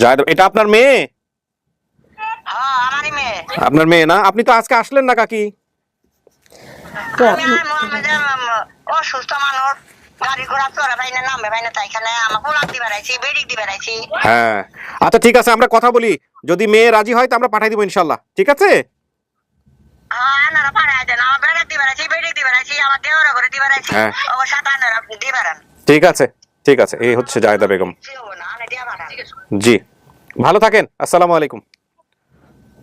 জায়দা। এটা আপনার মেয়ে? আপনার মেয়ে না? আপনি তো আজকে আসলেন না কাকি? অসুস্থ মানুষ গাড়ি ঘোড়া চড়া ভাই না নামবে ভাই না তাই এখানে আমাকে লাগ দিবে রাইছি বেরিক দিবে রাইছি। হ্যাঁ আচ্ছা ঠিক আছে, আমরা কথা বলি, যদি মেয়ে রাজি হয় তো আমরা পাঠিয়ে দিব ইনশাল্লাহ, ঠিক আছে? হ্যাঁ না পাঠায় দেন, আমার বেরিক দিবে রাইছি বেরিক দিবে রাইছি আমার দেওয়ার করে দিবে রাইছি ওর সাথে আনারা দিবে রান। ঠিক আছে ঠিক আছে। এই হচ্ছে জায়দা বেগম। জি ভালো থাকেন, আসসালামু আলাইকুম।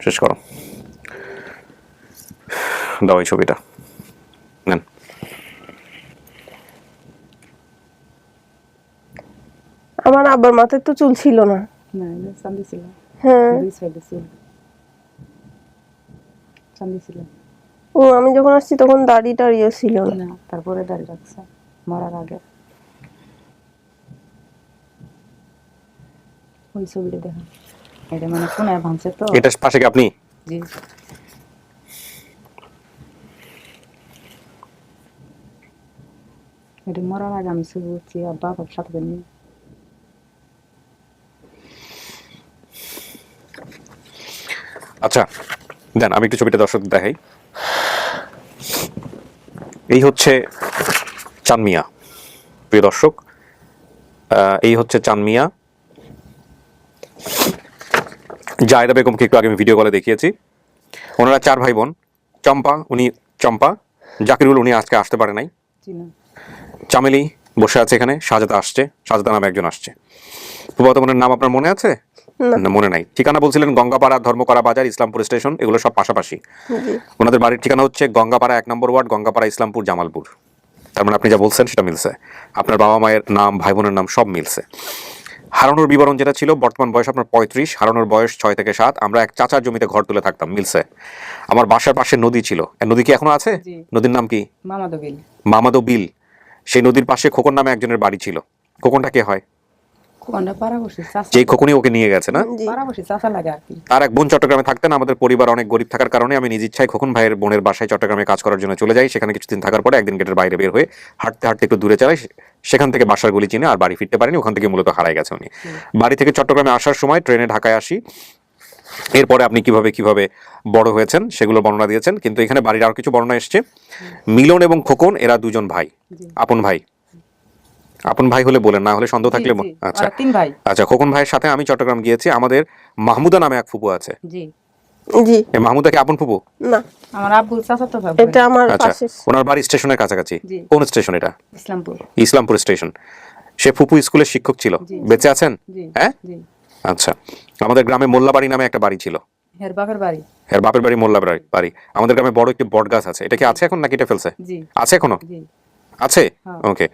শেষ করো, দাও এই ছবিটা নেন। আমার আব্বার মাথায় তো চুল ছিল না। না চান্দি ছিল হ্যাঁ দুই সাইডে ছিল চান্দি ছিল। ও আমি যখন আসছি তখন দাড়ি টাড়িও ছিল না তারপরে দাড়ি রাখছে মরার আগে। ওই ছবিটা দেখা এটা মানে কোনায় ভাঙছে তো। এটা পাশে কি আপনি? জি এটা মরার আগে আমি ছবি উঠছি আর বাবার সাথে নিয়ে। আচ্ছা দেন আমি একটু ছবিটা দর্শক দেখাই। এই হচ্ছে চাঁদ মিয়া, প্রিয় দর্শক, এই হচ্ছে চাঁদ মিয়া। জায়দা বেগমকে একটু আগে আমি ভিডিও কলে দেখিয়েছি। ওনারা 4 ভাই বোন। চম্পা, উনি চম্পা, জাকিরুল উনি আজকে আসতে পারে নাই, চামেলি বসে আছে এখানে, শাহজাদা আসছে, শাহজাদা নামে একজন আসছে। ফুফাতো বোনের নাম আপনার মনে আছে? না মনে নাই। ঠিকানা বলছিলেন গঙ্গাপাড়া, ধর্মকরা বাজার, ইসলামপুর স্টেশন, এগুলো সব পাশাপাশি। ওনাদের বাড়ির ঠিকানা হচ্ছে গঙ্গাপাড়া 1 নম্বর ওয়ার্ড, গঙ্গাপাড়া, ইসলামপুর, জামালপুর। তার মানে আপনি যা বলছেন সেটা মিলছে, আপনার বাবা মায়ের নাম, ভাই বোনের নাম সব মিলছে। হারানোর বিবরণ যেটা ছিল, বর্তমান বয়স আপনার 35, হারানোর বয়স 6 থেকে 7। আমরা এক চাচার জমিতে ঘর তুলে থাকতাম, মিলছে। আমার বাসার পাশে নদী ছিল, নদী কি এখনো আছে? নদীর নাম কি? মামাদো বিল। সেই নদীর পাশে খোকন নামে একজনের বাড়ি ছিল। খোকনটা কে হয়? যেই খোকনই ওকে নিয়ে গেছে না, তার এক বোন চট্টগ্রামে থাকতেন। আমাদের পরিবার অনেক গরিব থাকার কারণে আমি নিজ ইচ্ছায় খোকন ভাইয়ের বোনের বাসায় চট্টগ্রামে কাজ করার জন্য চলে যাই। সেখানে কিছুদিন থাকার পরে একদিন গেটের বাইরে বের হয়ে হাঁটতে হাঁটতে একটু দূরে চালাই, সেখান থেকে বাসার গলি চিনে আর বাড়ি ফিরতে পারিনি। ওখান থেকে মূলত হারাই গেছে উনি। বাড়ি থেকে চট্টগ্রামে আসার সময় ট্রেনে ঢাকায় আসি। এরপরে আপনি কিভাবে কিভাবে বড় হয়েছেন সেগুলো বর্ণনা দিয়েছেন, কিন্তু এখানে বাড়ির আরো কিছু বর্ণনা এসছে। মিলন এবং খোকন এরা দুজন ভাই, আপন ভাই। আপন ভাই হলে বলেন, না হলে সন্দেহ থাকলে। আচ্ছা আচ্ছা, খোকন ভাইয়ের সাথে আমি চট্টগ্রাম গিয়েছি। আমাদের মাহমুদা নামে এক ফুপু আছে। জি। মাহমুদা কি আপন ফুপু? না, আমার আব্বুর চাচাতো ভাই। এটা আমার আচ্ছা, পাশে। ওনার বাড়ি স্টেশনের কাছাকাছি। কোন স্টেশন এটা? ইসলামপুর। ইসলামপুর স্টেশন। সে ফুপু স্কুলের শিক্ষক ছিল। বেঁচে আছেন? হ্যাঁ। আচ্ছা, আমাদের গ্রামে মোল্লাবাড়ি নামে একটা বাড়ি ছিল। এর বাপের বাড়ি। এর বাপের বাড়ি মোল্লাবাড়ি। আমাদের গ্রামে বড় একটি বট গাছ আছে। এটা কি আছে এখন নাকি এটা ফেলছে? আছে এখনো? আছে। ওকে,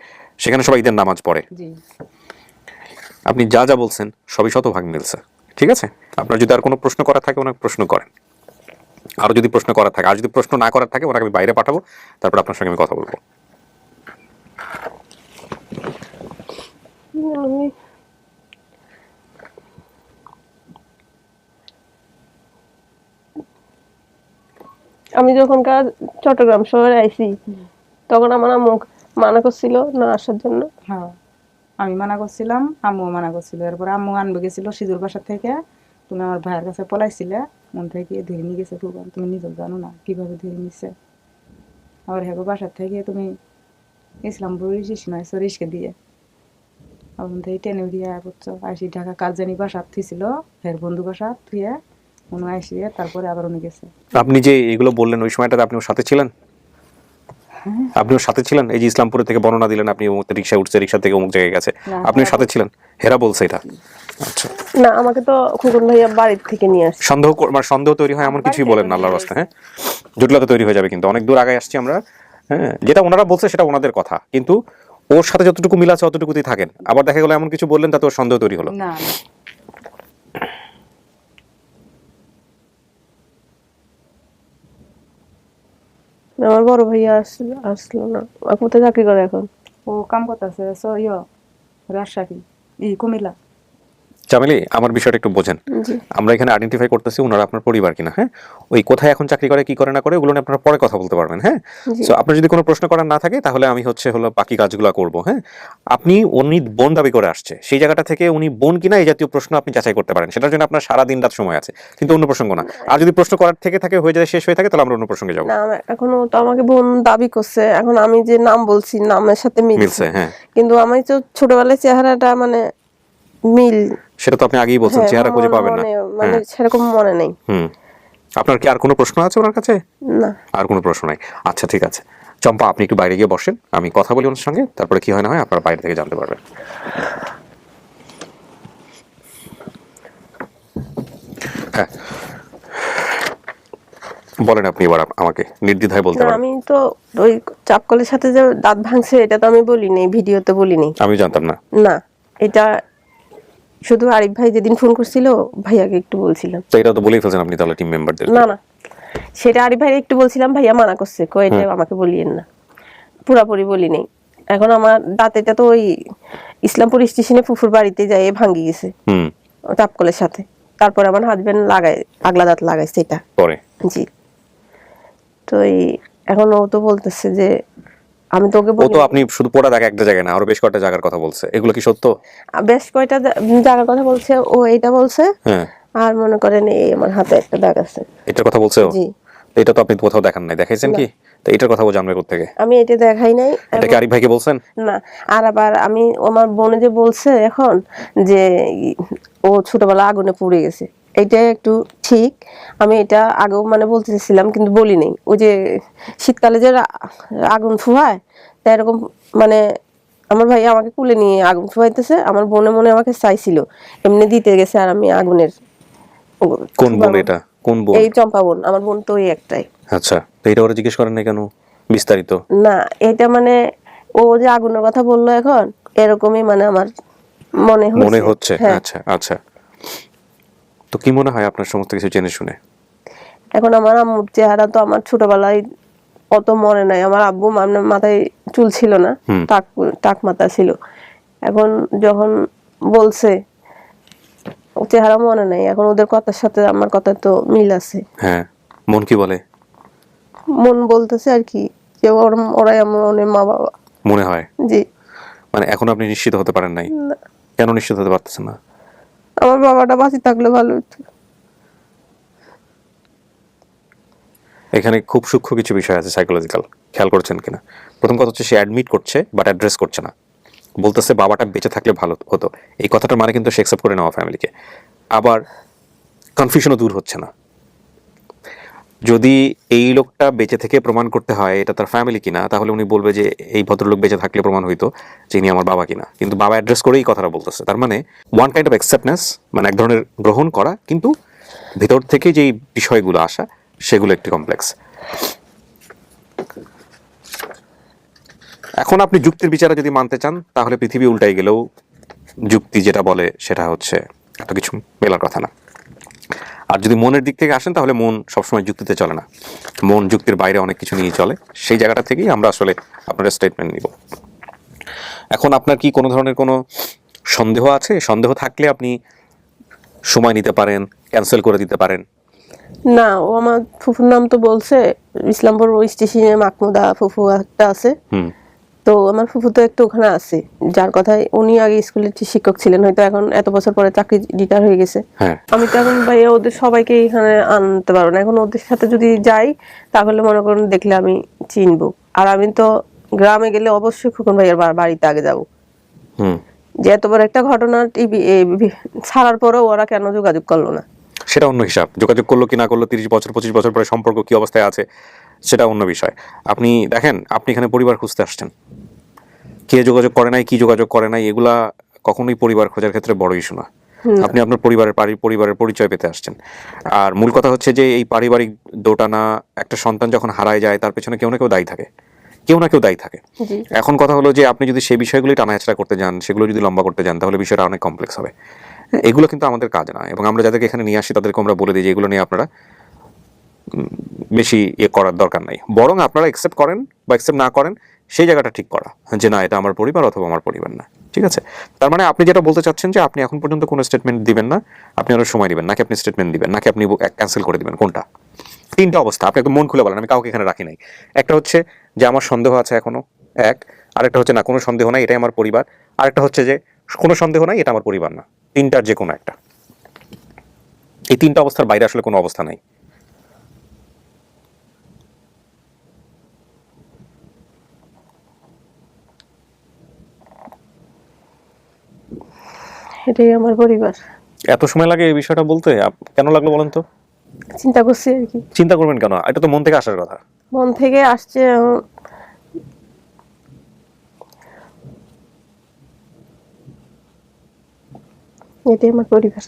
সেখানে সবাই ঈদের নামাজ পড়ে। আপনি যা যা বলছেন সবই শতভাগ মিলছে। ঠিক আছে, আপনার যদি আর কোনো প্রশ্ন করা থাকে ওনাকে প্রশ্ন করেন। আরো যদি প্রশ্ন করা থাকে, আর যদি প্রশ্ন না করার থাকে ওনাকে আমি বাইরে পাঠাবো, তারপর আপনার সঙ্গে আমি কথা বলবো। আমি যখনকার চট্টগ্রাম শহরে আইছি তখন আমার আম্মু মানা করছিল না আসার জন্য। হ্যাঁ, আমি মানা করছিলাম, আম্মুও মানা করছিল। এরপর আম্মু আনবে গেছিল সিজুর বাসা থেকে। তুমি আমার ভাইয়ের কাছে পলাইছিলে, মন থেকে ধরে নিয়ে গেছে ফুবান। তুমি নিজেও জানো না কিভাবে ধরে নিচ্ছে। আবার হেগো বাসার থেকে তুমি ইসলামপুর রিসকে দিয়ে ওখান থেকে টেনে উঠিয়ে করছো। আসি ঢাকা কাজ জানি বাসা থুইছিল, হের বন্ধু বাসা থুয়ে মনে আসিয়ে তারপরে আবার উনি গেছে। আপনি যে এগুলো বললেন ওই সময়টাতে আপনি ওর সাথে ছিলেন? আপনি ওর সাথে ছিলেন? এই যে ইসলামপুর থেকে বর্ণনা দিলেন আপনি অমুক রিক্সা উঠছে, রিক্সা থেকে অমুক জায়গায় গেছে, আপনি ওর সাথে ছিলেন? হেরা বলছে এটা? আচ্ছা, না, আমাকে তো খোকন ভাইয়া বাড়ির থেকে নিয়ে আসছে। সন্দেহ তৈরি হয় এমন কিছুই বলেন না আল্লাহর রাস্তায়। হ্যাঁ, জটিলতা তৈরি হয়ে যাবে কিন্তু অনেক দূর আগে আসছি আমরা। হ্যাঁ, যেটা ওনারা বলছে সেটা ওনাদের কথা, কিন্তু ওর সাথে যতটুকু মিল আছে অতটুকুতেই থাকেন। আবার দেখা গেল এমন কিছু বললেন তাতে ওর সন্দেহ তৈরি হলো। না, আমার বড় ভাইয়া আসলো না। কোথায় চাকরি করে এখন? ও কাম করতেছে রাজশাহী, কুমিল্লা। চামেলি, আমার বিষয়টা একটু বোঝেন। আমরা এখানে আইডেন্টিফাই করতেছি ওনারা আপনার পরিবার কিনা। হ্যাঁ, ওই কোথায় এখন চাকরি করে, কি করে না করে, ওগুলো নিয়ে আপনারা পরে কথা বলতে পারবেন। হ্যাঁ, সো আপনার যদি কোনো প্রশ্ন করার না থাকে তাহলে আমি হলো বাকি কাজগুলো করব। হ্যাঁ, উনি বোন দাবি করে আসছে, সেই জায়গাটা থেকে উনি বোন কিনা এই জাতীয় প্রশ্ন আপনি যাচাই করতে পারেন। সেটার জন্য আপনার সারা দিন রাত সময় আছে, কিন্তু অন্য প্রসঙ্গ না। আর যদি প্রশ্ন করার থেকে থাকে হয়ে যায় শেষ হয়ে থাকে, তাহলে আমরা অন্য প্রসঙ্গে যাবো। না, এখনো তো আমাকে বোন দাবি করছে। এখন আমি যে নাম বলছি নামের সাথে মিলছে। হ্যাঁ, কিন্তু আমি তো ছোটবেলায় চেহারাটা মানে মিল, সেটা তো আপনি আগেই বলছেন, চেহারা খুঁজে পাবেন না। মানে সেরকম মনে নেই। আপনার কি আর কোনো প্রশ্ন আছে ওনার কাছে? না, আর কোনো প্রশ্ন নাই। আচ্ছা, ঠিক আছে চম্পা, আপনি একটু বাইরে গিয়ে বসেন, আমি কথা বলি ওনার সঙ্গে, তারপরে কি হয় না হয় আপনারা বাইরে থেকে জানতে পারবেন। হ্যাঁ, বলেন আপনি এবার আমাকে নির্দ্বিধায় বলতে পারেন। আমি তো ওই চাপকলের সাথে যে দাঁত ভাঙছে এটা তো আমি বলিনি, ভিডিওতে বলিনি। আমি জানতাম না। না, এটা শুধু আরিফ ভাই যেদিন ফোন করছিল ভাইয়াকে একটু বলছিলাম। তো এটা তো বলেই ফেলছেন আপনি তাহলে টিম মেম্বারদের। না, সেটা আরিফ ভাই একটু বলছিলাম, ভাইয়া মানা করছে, এটা আমাকে বলিয়েন না। পুরাপুরি বলি নেই। এখন আমার দাঁতেটা তো ওই ইসলামপুর স্টেশনে ফুফুর বাড়িতে যাই ভাঙ্গি গেছে চাপকলের সাথে। তারপর আমার হাজবেন্ড আগলা দাঁত লাগাইছে এটা পরে। জি, তো এখন ও তো বলতেছে যে আমি তোকে ও তো আপনি শুধু পোড়া দাগ একটা জায়গায় না, আরো বেশ কয়েকটা জায়গার কথা বলছে। এগুলো কি সত্য? বেশ কয়টা জায়গার কথা বলছে ও, এটা বলছে। আর মনে করেন এই আমার হাতে একটা দাগ আছে, এটার কথা বলছে ও? জি। এটা তো আপনি কোথাও দেখান নাই, দেখাইছেন কি? তো এটার কথা ও জানবে কোথা থেকে? আমি এটা দেখাই নাই। এটা কি আরিফ ভাইকে বলছেন? না, আর আবার আমি আমার বোনে যে বলছে এখন যে ও ছোটবেলা আগুনে পুড়ে গেছে, এটা একটু ঠিক। আমি এটা আগেও মানে বলতে চাইছিলাম কিন্তু বলি নাই। ওই যে শীতকালে যে আগুন ফুয়ায় তা এরকম মানে আমার ভাই আমাকে কুলে নিয়ে আগুন ফুয়াইতেছে, আমার বোনে মনে আমাকে চাইছিল, এমনি দিতে গেছে আর আমি আগুনের। কোন বোন এটা? কোন বোন? এই চম্পা বোন, আমার বোন তো ওই একটাই। আচ্ছা, তো এটা ওরা জিজ্ঞেস করেন না কেন বিস্তারিত? না, এটা মানে ও যে আগুনের কথা বললো এখন এরকমই মানে আমার মনে হচ্ছে। হ্যাঁ। আচ্ছা আচ্ছা, তো কি মনে হয় আপনার সমস্ত কিছু জেনে শুনে? এখন আমার আম্মুর চেহারা তো আমার ছোটবেলায় অত মনে নাই। আমার আব্বু মাথায় চুল ছিল না, টাক মাথা ছিল। এখন যখন বলছে চেহারা মনে নাই, এখন ওদের কথার সাথে আমার কথা তো মিল আছে। হ্যাঁ, মন কি বলে? মন বলতেছে আর কি যে ওরাই আমার মা বাবা মনে হয়। জি। মানে এখন আপনি নিশ্চিত হতে পারেন নাই? কেন নিশ্চিত হতে পারতেছেন না? আমার বাবাটা বাঁচি থাকলে ভালো হতো। এখানে খুব সূক্ষ্ম কিছু বিষয় আছে সাইকোলজিক্যাল, খেয়াল করছেন কিনা? প্রথম কথা হচ্ছে সে অ্যাডমিট করছে বাট অ্যাড্রেস করছে না, বলতেছে বাবাটা বেঁচে থাকলে ভালো হতো। এই কথাটার মানে কিন্তু সে অ্যাকসেপ্ট করে নেওয়া ফ্যামিলিকে। আবার কনফিউশনও দূর হচ্ছে না। যদি এই লোকটা বেঁচে থেকে প্রমাণ করতে হয় এটা তার ফ্যামিলি কিনা, তাহলে উনি বলবে যে এই ভদ্রলোক বেঁচে থাকলে প্রমাণ হইতো যে ইনি আমার বাবা কিনা। কিন্তু বাবা অ্যাড্রেস করেই কথাটা বলতেছে, তার মানে ওয়ান কাইন্ড অফ অ্যাকসেপ্টনেস, মানে এক ধরনের গ্রহণ করা, কিন্তু ভিতর থেকে যেই বিষয়গুলো আসা সেগুলো একটু কমপ্লেক্স। এখন আপনি যুক্তির বিচারে যদি মানতে চান তাহলে পৃথিবী উল্টাই গেলেও যুক্তি যেটা বলে সেটা হচ্ছে এত কিছু মেলার কথা না। আর যদি মনের দিক থেকে আসেন তাহলে মন সবসময় যুক্তিতে চলে না, মন যুক্তির বাইরে অনেক কিছু নিয়ে চলে। সেই জায়গাটা থেকেই আমরা আসলে আপনার স্টেটমেন্ট নিব। এখন আপনার কি কোনো ধরনের কোনো সন্দেহ আছে? সন্দেহ থাকলে আপনি সময় নিতে পারেন, ক্যান্সেল করে দিতে পারেন। না, ও আমার ফুফুর নাম তো বলছে, ইসলামপুর ওই স্টেশনে মাকমুদা ফুফু একটা আছে। তো আমার ফুফু তো একটু ওখানে আছে, যার কথায় উনি আগে স্কুলের শিক্ষক ছিলেন, হয়তো এখন এত বছর পরে চাকরি রিটায়ার হয়ে গেছে। আমি তো এখন ভাই ওদের সবাইকে এখানে আনতে পারবো না। এখন ওদের সাথে যদি যাই তাহলে মনে করুন দেখলে আমি চিনবো। আর আমি তো গ্রামে গেলে অবশ্যই খোকন ভাইয়ের বাড়িতে আগে যাবো। যে এত বড় একটা ঘটনা টিভি ছাড়ার পরেও ওরা কেন যোগাযোগ করলো না সেটা অন্য হিসাব। যোগাযোগ করলো কি না করলো, 30 বছর 25 বছর পরে সম্পর্ক কি অবস্থায় আছে সেটা অন্য বিষয়। আপনি দেখেন, আপনি এখানে পরিবার খুঁজতে আসছেন, কে যোগাযোগ করে নাই, কি যোগাযোগ করে নাই, এগুলা কখনোই পরিবার খোঁজার ক্ষেত্রে বড় ইস্যু না। আপনি আপনার পরিবারের পরিচয় পেতে আসছেন। আর মূল কথা হচ্ছে যে এই পারিবারিক দোটানা, একটা সন্তান যখন হারায় যায় তার পেছনে কেউ না কেউ দায়ী থাকে, কেউ না কেউ দায়ী থাকে। এখন কথা হলো যে আপনি যদি সেই বিষয়গুলি টানাহেঁচড়া করতে যান, সেগুলো যদি লম্বা করতে যান, তাহলে বিষয়টা অনেক কমপ্লেক্স হবে। এগুলো কিন্তু আমাদের কাজ না, এবং আমরা যাদেরকে এখানে নিয়ে আসি তাদেরকে আমরা বলে দিই যে এগুলো নিয়ে আপনারা বেশি করার দরকার নাই। বরং আপনারা অ্যাকসেপ্ট করেন বা অ্যাকসেপ্ট না করেন সেই জায়গাটা ঠিক করা, যে না এটা আমার পরিবার অথবা আমার পরিবার না। ঠিক আছে? তার মানে আপনি যেটা বলতে চাচ্ছেন যে আপনি এখন পর্যন্ত কোনো স্টেটমেন্ট দিবেন না, আপনি আরো সময় দিবেন, নাকি আপনি স্টেটমেন্ট দিবেন, নাকি আপনি ক্যান্সেল করে দিবেন, কোনটা? তিনটা অবস্থা আপনি একদম মন খুলে বলেন, আমি কাউকে এখানে রাখি নাই। একটা হচ্ছে যে আমার সন্দেহ আছে এখনো, আরেকটা হচ্ছে না কোনো সন্দেহ নাই, এটাই আমার পরিবার, আরেকটা হচ্ছে যে কোনো সন্দেহ নাই, এটা আমার পরিবার না। তিনটার যে কোনো একটা। এই তিনটা অবস্থার বাইরে আসলে কোনো অবস্থা নাই। এটাই আমার পরিবার। এত সময় লাগে এই বিষয়টা বলতে? কেন লাগলো বলেন তো? চিন্তা করছি আর কি। চিন্তা করবেন কেন? এটা তো মন থেকে আসার কথা। মন থেকে আসছে। এটাই আমার পরিবার।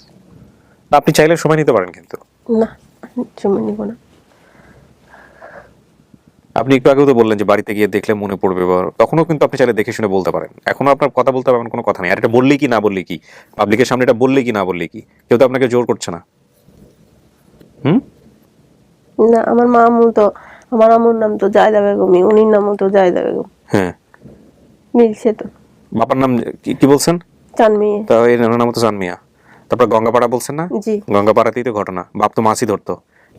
আপনি চাইলে সময় নিতে পারেন, কিন্তু না, সময় নিব না। আপনি একটু আগেও তো বললেন যে বাড়িতে গিয়ে দেখলে মনে পড়বে, তখনও কিন্তু আপনি চাইলে দেখে শুনে বলতে পারেন। এখনো আপনার কথা বলতে পারবেন, কোনো কথা নেই। আর এটা বললেই কি না বললেই কি, পাবলিকের সামনে এটা বললেই কি না বললেই কি, কেউ তো আপনাকে জোর করছে না। না, আমার আমার আম্মুর নাম তো জায়দা বেগম, উনির নামও তো জায়দা বেগম। হ্যাঁ, মিলছে তো। বাবার নাম কি বলছেন? চানমিয়া। তা এর নাম তো চানমিয়া। তারপর গঙ্গাপাড়া বলছেন না? জি। গঙ্গাপাড়াতেই তো ঘটনা, বাপ তো মাছই ধরতো,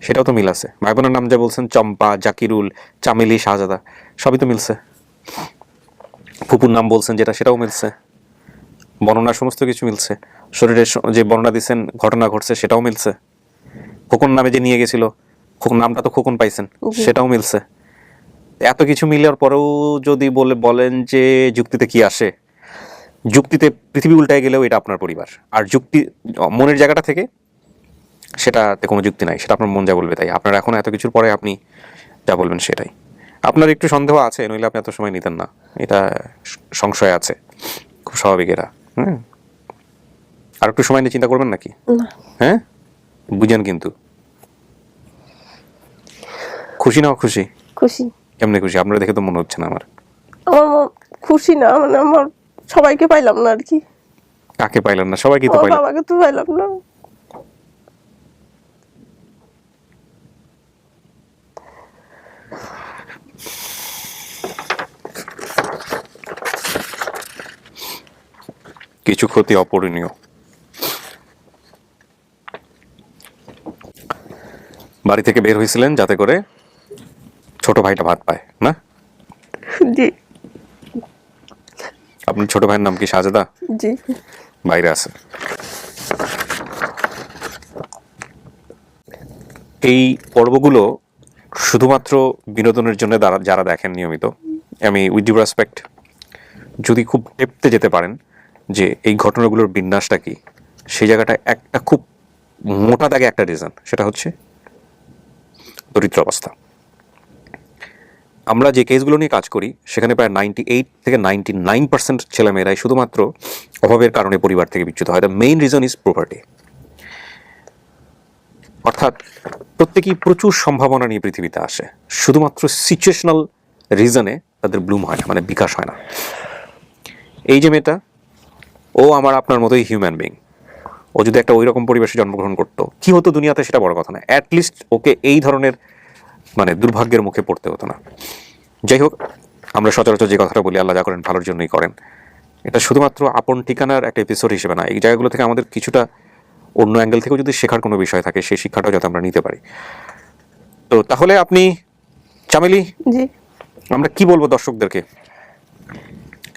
সেটাও তো মিল আছে। ভাই বোনের নাম যা বলছেন, চম্পা, জাকিরুল, চামেলি, শাহজাদা, সবই তো মিলছে। ফুপুর নাম বলছেন যেটা, সেটাও মিলছে। বর্ণনা সমস্ত কিছু মিলছে। শরীরের যে বর্ণনা দিচ্ছেন, ঘটনা ঘটছে, সেটাও মিলছে। খোকন নামে যে নিয়ে গেছিল, নামটা তো খোকন পাইছেন, সেটাও মিলছে। এত কিছু মিলার পরেও যদি বলেন যে যুক্তিতে কি আসে, যুক্তিতে পৃথিবী উল্টায় গেলেও এটা আপনার পরিবার। আর যুক্তি মনের জায়গাটা থেকে সেটাতে কোনো যুক্তি নাই, সেটা আপনার মন যা বলবে তাই। আপনার এখন এত কিছুর পরে আপনি যা বলবেন সেটাই। আপনার একটু সন্দেহ আছে, নইলে আপনি এত সময় নিতেন না, এটা সংশয় আছে, খুব স্বাভাবিক এটা। আর একটু সময় নিয়ে চিন্তা করবেন নাকি? হ্যাঁ, বুঝেন কিন্তু। খুশি না খুশি? খুশি। কেমনে খুশি? আপনারা দেখে তো মনে হচ্ছে না আমার। খুশি না, মানে আমার সবাইকে পাইলাম না আর কি। কাকে পাইলেন না? সবাইকে তো পাইলেন। বাবাকে তো পাইলাম না। কিছু ক্ষতি অপূরণীয়। বাড়ি থেকে বের হয়েছিলেন যাতে করে ছোট ভাইটা ভাত পায় না? জি। আপনার ছোট ভাইয়ের নাম কি শাহজাদা? জি। বাইরে আছে। এই পর্বগুলো শুধুমাত্র বিনোদনের জন্য যারা দেখেন নিয়মিত, আমি উইথ ডিউ রেসপেক্ট, যদি খুব ডেপথে যেতে পারেন যে এই ঘটনাগুলোর বিন্যাসটা কি, সেই জায়গাটায় একটা খুব মোটা দাগে একটা রিজন, সেটা হচ্ছে দরিদ্র অবস্থা। আমরা যে কেসগুলো নিয়ে কাজ করি সেখানে প্রায় 98 থেকে 99% ছেলেমেয়েরাই শুধুমাত্র অভাবের কারণে পরিবার থেকে বিচ্যুত হয়। The main reason is property. অর্থাৎ প্রত্যেকেই প্রচুর সম্ভাবনা নিয়ে পৃথিবীতে আসে, শুধুমাত্র সিচুয়েশনাল রিজনে তাদের ব্লুম হয় না, মানে বিকাশ হয় না। এই যে মেয়েটা, ও আমার আপনার মতোই হিউম্যান বিং। ও যদি একটা ওই রকম পরিবেশে জন্মগ্রহণ করতো, কি হতো দুনিয়াতে সেটা বড় কথা না, অ্যাটলিস্ট ওকে এই ধরনের মানে দুর্ভাগ্যের মুখে পড়তে হতো না। যাই হোক, আমরা সচরাচর যে কথাটা বলি, আল্লাহ যা করেন ভালোর জন্যই করেন, এটা শুধুমাত্র আপন ঠিকানার একটা এপিসোড হিসেবে না। এই জায়গাগুলো থেকে আমাদের কিছুটা অন্য অ্যাঙ্গেল থেকেও যদি শেখার কোনো বিষয় থাকে, সেই শিক্ষাটাও যাতে আমরা নিতে পারি। তো তাহলে আপনি চামেলি, জি, আমরা কি বলবো দর্শকদেরকে?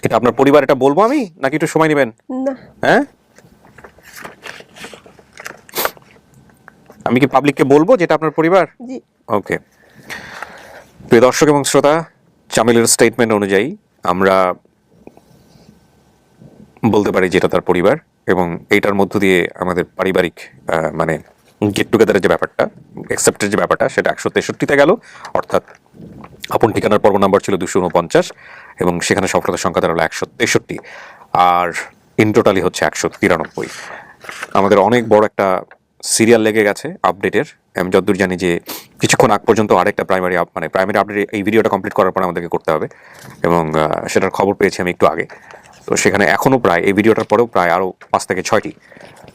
এটা আপনার পরিবার, এটা বলবো আমি নাকি একটু সময় নেবেন? না। হ্যাঁ, আমি কি পাবলিককে বলবো যেটা আপনার পরিবার? জি। ওকে, প্রিয় দর্শক এবং শ্রোতা, চামেলের স্টেটমেন্ট অনুযায়ী আমরা বলতে পারি যেটা তার পরিবার, এবং এইটার মধ্য দিয়ে আমাদের পারিবারিক মানে গেট টুগেদারের যে ব্যাপারটা, অ্যাকসেপ্টের যে ব্যাপারটা, সেটা 163-তে গেল। অর্থাৎ আপন ঠিকানার পর্ব নাম্বার ছিল 249 এবং সেখানে সফলতার সংখ্যা দাঁড়ালো 163, আর ইন টোটালি হচ্ছে 193। আমাদের অনেক বড় একটা সিরিয়াল লেগে গেছে আপডেটের। আমি যতদূর জানি যে কিছুক্ষণ আগ পর্যন্ত আরেকটা প্রাইমারি আপডেট এই ভিডিওটা কমপ্লিট করার পর আমাদেরকে করতে হবে, এবং সেটার খবর পেয়েছি আমি একটু আগে। তো সেখানে এখনও প্রায় এই ভিডিওটার পরেও প্রায় আরও 5 থেকে 6টি,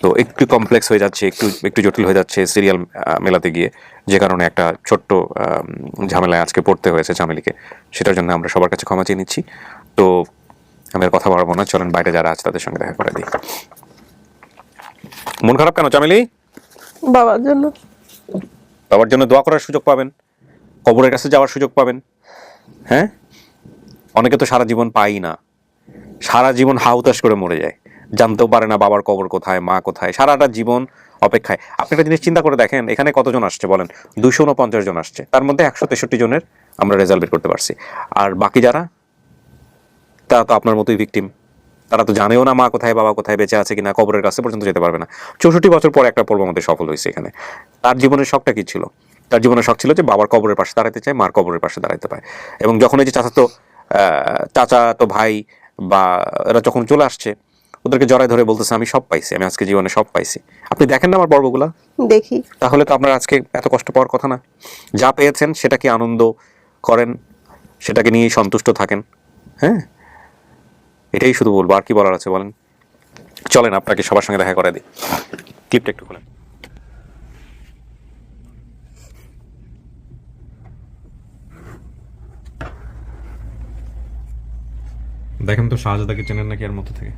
তো একটু কমপ্লেক্স হয়ে যাচ্ছে, একটু জটিল হয়ে যাচ্ছে সিরিয়াল মেলাতে গিয়ে, যে কারণে একটা ছোট্ট ঝামেলায় আজকে পড়তে হয়েছে চামেলিকে। সেটার জন্য আমরা সবার কাছে ক্ষমা চেয়ে নিচ্ছি। তো আমি আর কথা বাড়াবো না, চলেন বাইরে যারা আছে তাদের সঙ্গে দেখা করে দিই। মন খারাপ কেন চামেলি? বাবার জন্য। বাবার জন্য দোয়া করার সুযোগ পাবেন, কবরের কাছে যাওয়ার সুযোগ পাবেন। হ্যাঁ, অনেকে তো সারা জীবন পাই না, সারা জীবন হাউতাশ করে মরে যায়, জানতেও পারে না বাবার কবর কোথায়, মা কোথায়, সারাটা জীবন অপেক্ষায়। আপনি একটা জিনিস চিন্তা করে দেখেন, এখানে কতজন আসছে বলেন? 249 জন আসছে, তার মধ্যে 163 জনের আমরা রেজাল্ট বের করতে পারছি। আর বাকি যারা, তারা তো আপনার মতোই ভিকটিম, তারা তো জানেও না মা কোথায়, বাবা কোথায়, বেঁচে আছে কিনা, কবরের কাছে পর্যন্ত যেতে পারবে না। 64 বছর পর একটা পর্ব আমাদের সফল হয়েছে এখানে। তার জীবনের শখটা কি ছিল? তার জীবনের শখ ছিল যে বাবার কবরের পাশে দাঁড়াতে চায়, মার কবরের পাশে দাঁড়াতে পায়। এবং যখন এই যে চাচা তো ভাই বা এরা যখন চলে আসছে, ওদেরকে জড়ায় ধরে বলতেছে আমি সব পাইছি, আমি আজকে জীবনে সব পাইছি। আপনি দেখেন না আমার পর্বগুলা? দেখি। তাহলে তো আপনার আজকে এত কষ্ট পাওয়ার কথা না। যা পেয়েছেন সেটাকে আনন্দ করেন, সেটাকে নিয়েই সন্তুষ্ট থাকেন। হ্যাঁ, এটাই শুধু বলবো, আর কি বলার আছে বলেন? চলেন আপনাকে সবার সঙ্গে দেখা করে দিই। ক্লিপটা একটু খুলেন। দেখেন তো শাহজাদাকে চেনেন নাকি এর মধ্যে থেকে?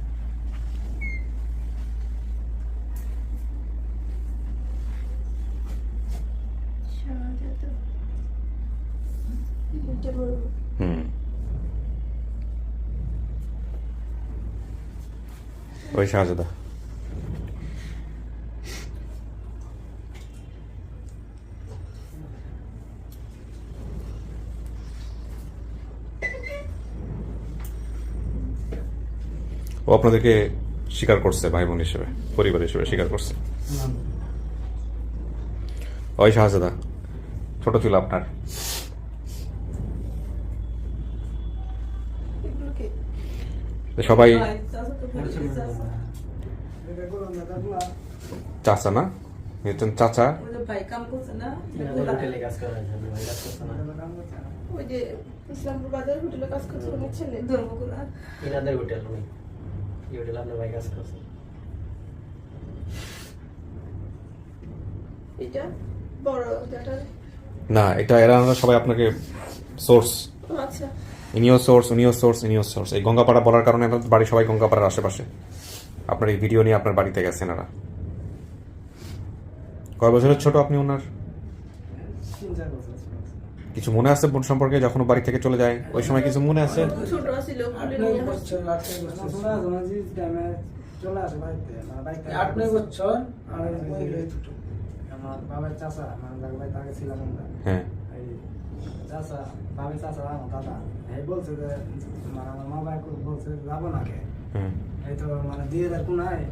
ওই শাহজাদা। ও আপনাদেরকে স্বীকার করছে ভাই বোন হিসেবে, পরিবার হিসেবে স্বীকার করছে। ওই শাহজাদা ছোট ছিল আপনার। সবাই চাচা না, একজন চাচা। ভাই কাম করছে না, হোটেলে কাজ করে, ভাই কাজ করছে না, ওই যে ইসলামপুর বাজার হোটেলে কাজ করছে উনি ছেলে ধর্মগুলা। ইনাদের হোটেল নয়, এই হোটেলে আপনার ভাই কাজ করছে। এটা বড় যেটা না, এটা এরা সবাই আপনাকে সোর্স, আচ্ছা ইনিও সোর্স, উনিও সোর্স, ইনিও সোর্স। এই গঙ্গাপাড়া বলার কারণে আমাদের বাড়ি সবাই গঙ্গাপাড়ার আশেপাশে। আপনার এই ভিডিও নিয়ে আপনার বাড়িতে গেছেন এরা। কয় বছরের ছোট আপনি ওনার? কিছু মনে আছে বোন সম্পর্কে যখন ও বাড়ি থেকে চলে যায়? ওই সময় কিছু মনে আছে? ছোট ছিল চলে আসে বাড়িতে, বাড়িতে 8-9 বছর। আর আমার বাবার চাচা, আমার ভাই তাকে ছিলাম আমরা। হ্যাঁ, এই চাচা, বাবার চাচা আমার দাদা, এই বলছে যে মানে আমার মা ভাই বলছে যাবো না কে, এই তো মানে দিয়ে দেয় কোনায়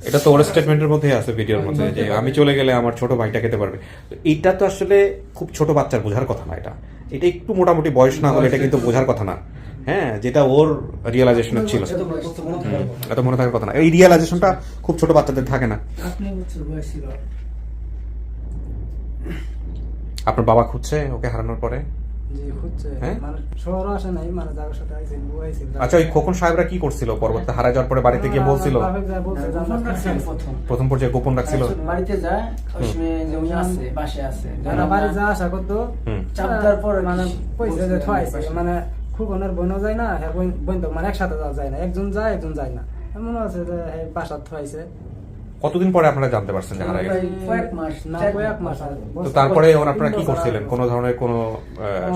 এটা তো ওর স্টেটমেন্টের মধ্যে আছে, ভিডিওর মধ্যে, যে আমি চলে গেলে আমার ছোট ভাইটা খেতে পারবে। এটা তো আসলে খুব ছোট বাচ্চার বোঝার কথা না। এটা একটু মোটামুটি বয়স না হলে এটা কিন্তু বোঝার কথা না। হ্যাঁ, যেটা ওর রিয়েলাইজেশন ছিল, এত মনে থাকার কথা না। এই রিয়েলাইজেশনটা খুব ছোট বাচ্চাদের থাকে না। আপনার বাবা খুঁজছে ওকে হারানোর পরে? আচ্ছা, ওই খোকন সাহেবরা কি করছিল পরবর্তীতে হারায় যাওয়ার পরে? বাড়িতে গিয়ে বলছিল প্রথম পর্যায়ে গোপন রাখছিল, বাড়িতে যায় ওই সময় যে উনি আছে বাসে আছে, যারা বাড়ি যা আশা করতো চাপটার পরে মানে পয়সা যে ঠয়াইছে, মানে খুকনের বোনও যায় না, হ্যাঁ বোন তো মানে একসাথে যাওয়া যায় না, একজন যায় একজন যায় না, মনে আছে যে বাসার ঠয়াইছে। কতদিন পরে আপনারা জানতে পারছেন যে হারায় গেছে? কয়েক মাস। তো তারপরে আপনারা কি করছিলেন? কোন ধরনের কোন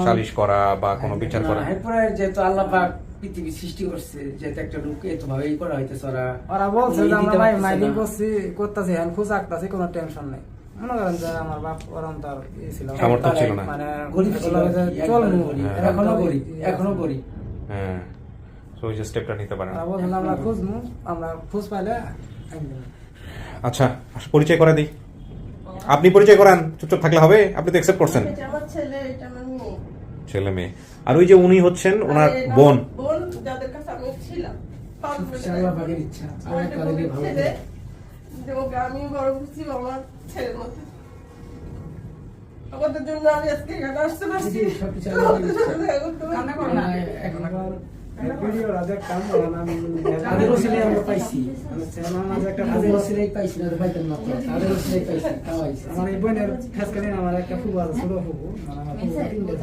সালিশ করা বা কোন বিচার করা? এরপরে যেহেতু আল্লাহ পাক পৃথিবী সৃষ্টি করছে, যেহেতু একটা রূপ এত ভাবেই করা হইতেছে, ওরা বলছে যে আমরা ভাই মাইলিং করতেছি, হ্যান্ড খুঁজ আঁকতেছি, কোনো টেনশন নেই। মনে করেন যে আমার বাপ ওরম তার ছিল, সামর্থ্য ছিল না, মানে গরিব ছিল, এখনো গরিব। হ্যাঁ, তো ওই যে স্টেপটা নিতে পারেন। বলছেন আমরা খুঁজবো, আমরা খুঁজ পাইলে। আচ্ছা, পরিচয় করে দিই। আপনি পরিচয় করান, চুপচাপ থাকলে হবে? আপনি তো অ্যাকসেপ্ট করছেন। এটা আমার ছেলে, এটা আমার মেয়ে। ছেলে মেয়ে। আর ওই যে উনি হচ্ছেন ওনার বোন, যাদের কাছে আমি ছিলাম। আল্লাহ পাকের ইচ্ছা, আমার কাছে ভালো ছেলে যে ওকে আমি বড় করছি আমার ছেলের মতো। আমাদের জন্য আমি আজকে এখানে আসতে পারছি। ভিডিওটা দেখতাম, তাদের ওসিলাই আমরা পাইছি, তাদের ওসিলাই পাইছি না, পাইতাম না, তাদের ওসিলাই পাইছি, খাওয়াইছি। আমার এই বোনের ফেসকালে আমার একটা ফুবু আছে, ছোট ফুবু, মানে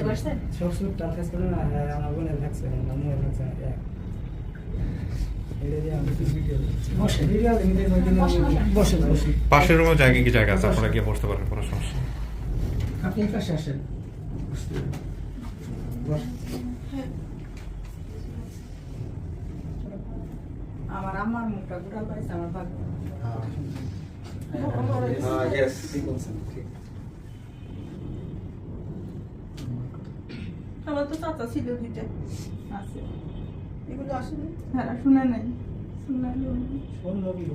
আমার সব সুটটা ফেসকালে না, আমার বোনের ফেসকালে না, মেয়ের ফেসকালে এক। পাশের রুমে জায়গা কি জায়গা আছে, আপনারা গিয়ে বসতে পারেন, কোনো সমস্যা নেই। আপনি এই পাশে আসেন। আমার আম্মার মুখটা গুড়াল পাইছে আমার ভাগ্য। আমার তো চাচা ছিল দুইটা আছে, এগুলো আসলে হ্যাঁ শুনে নাই, শুনে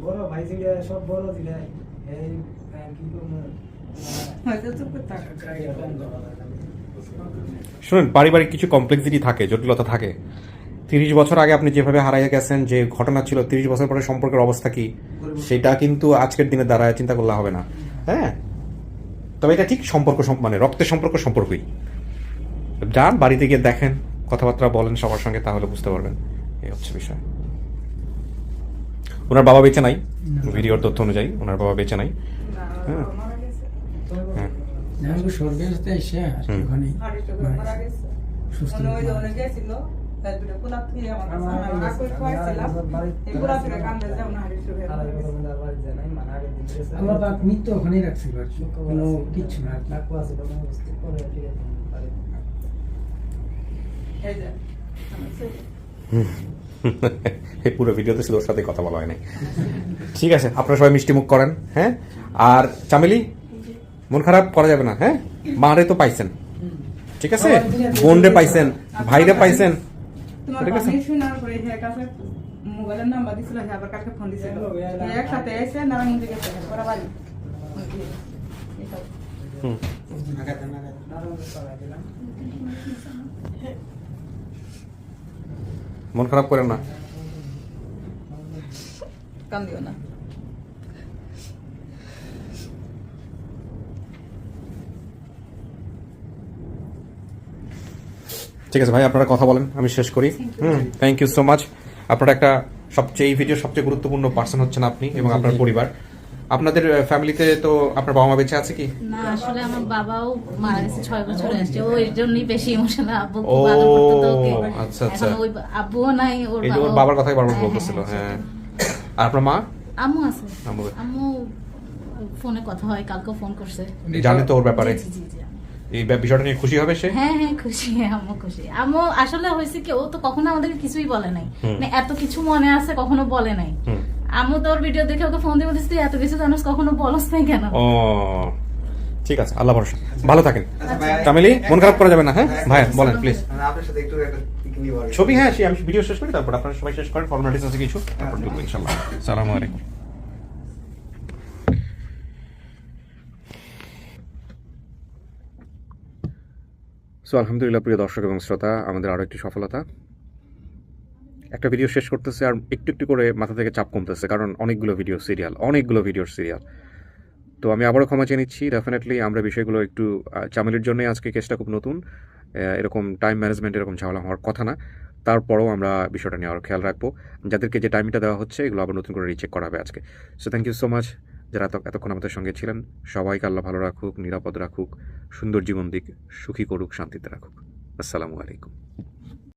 বড় ভাই ছিল, সব বড় ছিল, এই কি করবো হয়তো চুপ করে থাকা। শুনুন, পারিবারিক কিছু কমপ্লেক্সিটি থাকে, জটিলতা থাকে। 30 বছর আগে আপনি যেভাবে হারাইয়া গেছেন, যে ঘটনা ছিল, 30 বছর পরে সম্পর্কের অবস্থা কি, সেটা কিন্তু আজকের দিনে দাঁড়ায় চিন্তা করলে হবে না। হ্যাঁ, তবে এটা ঠিক সম্পর্ক, মানে রক্তের সম্পর্কই। যান বাড়িতে গিয়ে দেখেন, কথাবার্তা বলেন সবার সঙ্গে, তাহলে বুঝতে পারবেন। এই হচ্ছে বিষয়। ওনার বাবা বেঁচে নাই, ভিডিওর তথ্য অনুযায়ী ওনার বাবা বেঁচে নাই। হ্যাঁ, হ্যাঁ, সুস্থ মৃত্যু ওখানে রাখছি, কোনো কিচ্ছু না। এই পুরো ভিডিওতে ছিল, ওর সাথে কথা বলা হয় নাই। ঠিক আছে, আপনারা সবাই মিষ্টি মুখ করেন। হ্যাঁ, আর চামেলি, মন খারাপ করা যাবে না। হ্যাঁ, মারে তো পাইছেন, ঠিক আছে, বোন রে পাইছেন, ভাইরে পাইছেন, ঠিক আছে। মোবাইলের নাম্বার দিছিল সে আবার কালকে ফোন দিছিল একসাথে এসে নারায়ণগঞ্জে গেছে পরে বাড়ি মন খারাপ করেন না। কান্দিও না। ঠিক আছে ভাই, আপনারা কথা বলেন, আমি শেষ করি। Thank you so much. আপনারা একটা সবচেয়ে এই ভিডিওর সবচেয়ে গুরুত্বপূর্ণ পার্সন হচ্ছেন আপনি এবং আপনার পরিবার। আপনাদের ফ্যামিলিতে তো আপনার বাবা মা বেঁচে আছে কি? না, আসলে আমার বাবাও মারা গেছে 6 বছর আসছে, ও এর জন্যই বেশি ইমোশনাল। আব্বু খুব আদর করতো তো ওকে। আচ্ছা আচ্ছা, এখন ওই আব্বুও নাই, এই যে ওর বাবার কথাই বারবার বলতেছিল। হ্যাঁ, আর আপনার মা? আম্মু আছে, আম্মু ফোনে কথা হয়, কালকেও ফোন করছে। জানে তো ওর ব্যাপারে? জি জি জি। এই বিষয়টা নিয়ে খুশি হবে সে? হ্যাঁ হ্যাঁ খুশি, আম্মু খুশি। আম্মু আসলে হয়েছে কি, ও তো কখনো আমাদেরকে কিছুই বলে নাই, মানে এত কিছু মনে আছে কখনো বলে নাই। আম্মু তোর ভিডিও দেখে ওকে ফোন দিয়ে বলতেছি তুই এত কিছু জানিস, কখনো বলস নাই কেন? ও ঠিক আছে, আল্লাহ ভরসা, ভালো থাকেন। তামিলি মন খারাপ করা যাবে না। হ্যাঁ ভাই বলেন প্লিজ। আপনার সাথে একটু একটা ছবি, হ্যাঁ আমি ভিডিও শেষ করি, তারপর আপনারা সবাই শেষ করেন, ফর্মালিটিস আছে কিছু, তারপর ঢুকবো ইনশাআল্লাহ। আসসালামু আলাইকুম। সো আলহামদুলিল্লাহ প্রিয় দর্শক এবং শ্রোতা, আমাদের আরও একটি সফলতা। একটা ভিডিও শেষ করতেছে আর একটু একটু করে মাথা থেকে চাপ কমতেছে, কারণ অনেকগুলো ভিডিওর সিরিয়াল। তো আমি আবারও ক্ষমা চেয়ে নিচ্ছি। ডেফিনেটলি আমরা বিষয়গুলো একটু চামেলির জন্যই আজকে কেসটা খুব নতুন, এরকম টাইম ম্যানেজমেন্ট এরকম ঝামেলা হওয়ার কথা না। তারপরেও আমরা বিষয়টা নিয়ে আরও খেয়াল রাখবো, যাদেরকে যে টাইমটা দেওয়া হচ্ছে এগুলো আবার নতুন করে রিচেক করা হবে আজকে। So thank you so much যারা এতক্ষণ আমাদের সঙ্গে ছিলেন। সবাইকে আল্লাহ ভালো রাখুক, নিরাপদ রাখুক, সুন্দর জীবন দিক, সুখী করুক, শান্তিতে রাখুক। আসসালামু আলাইকুম।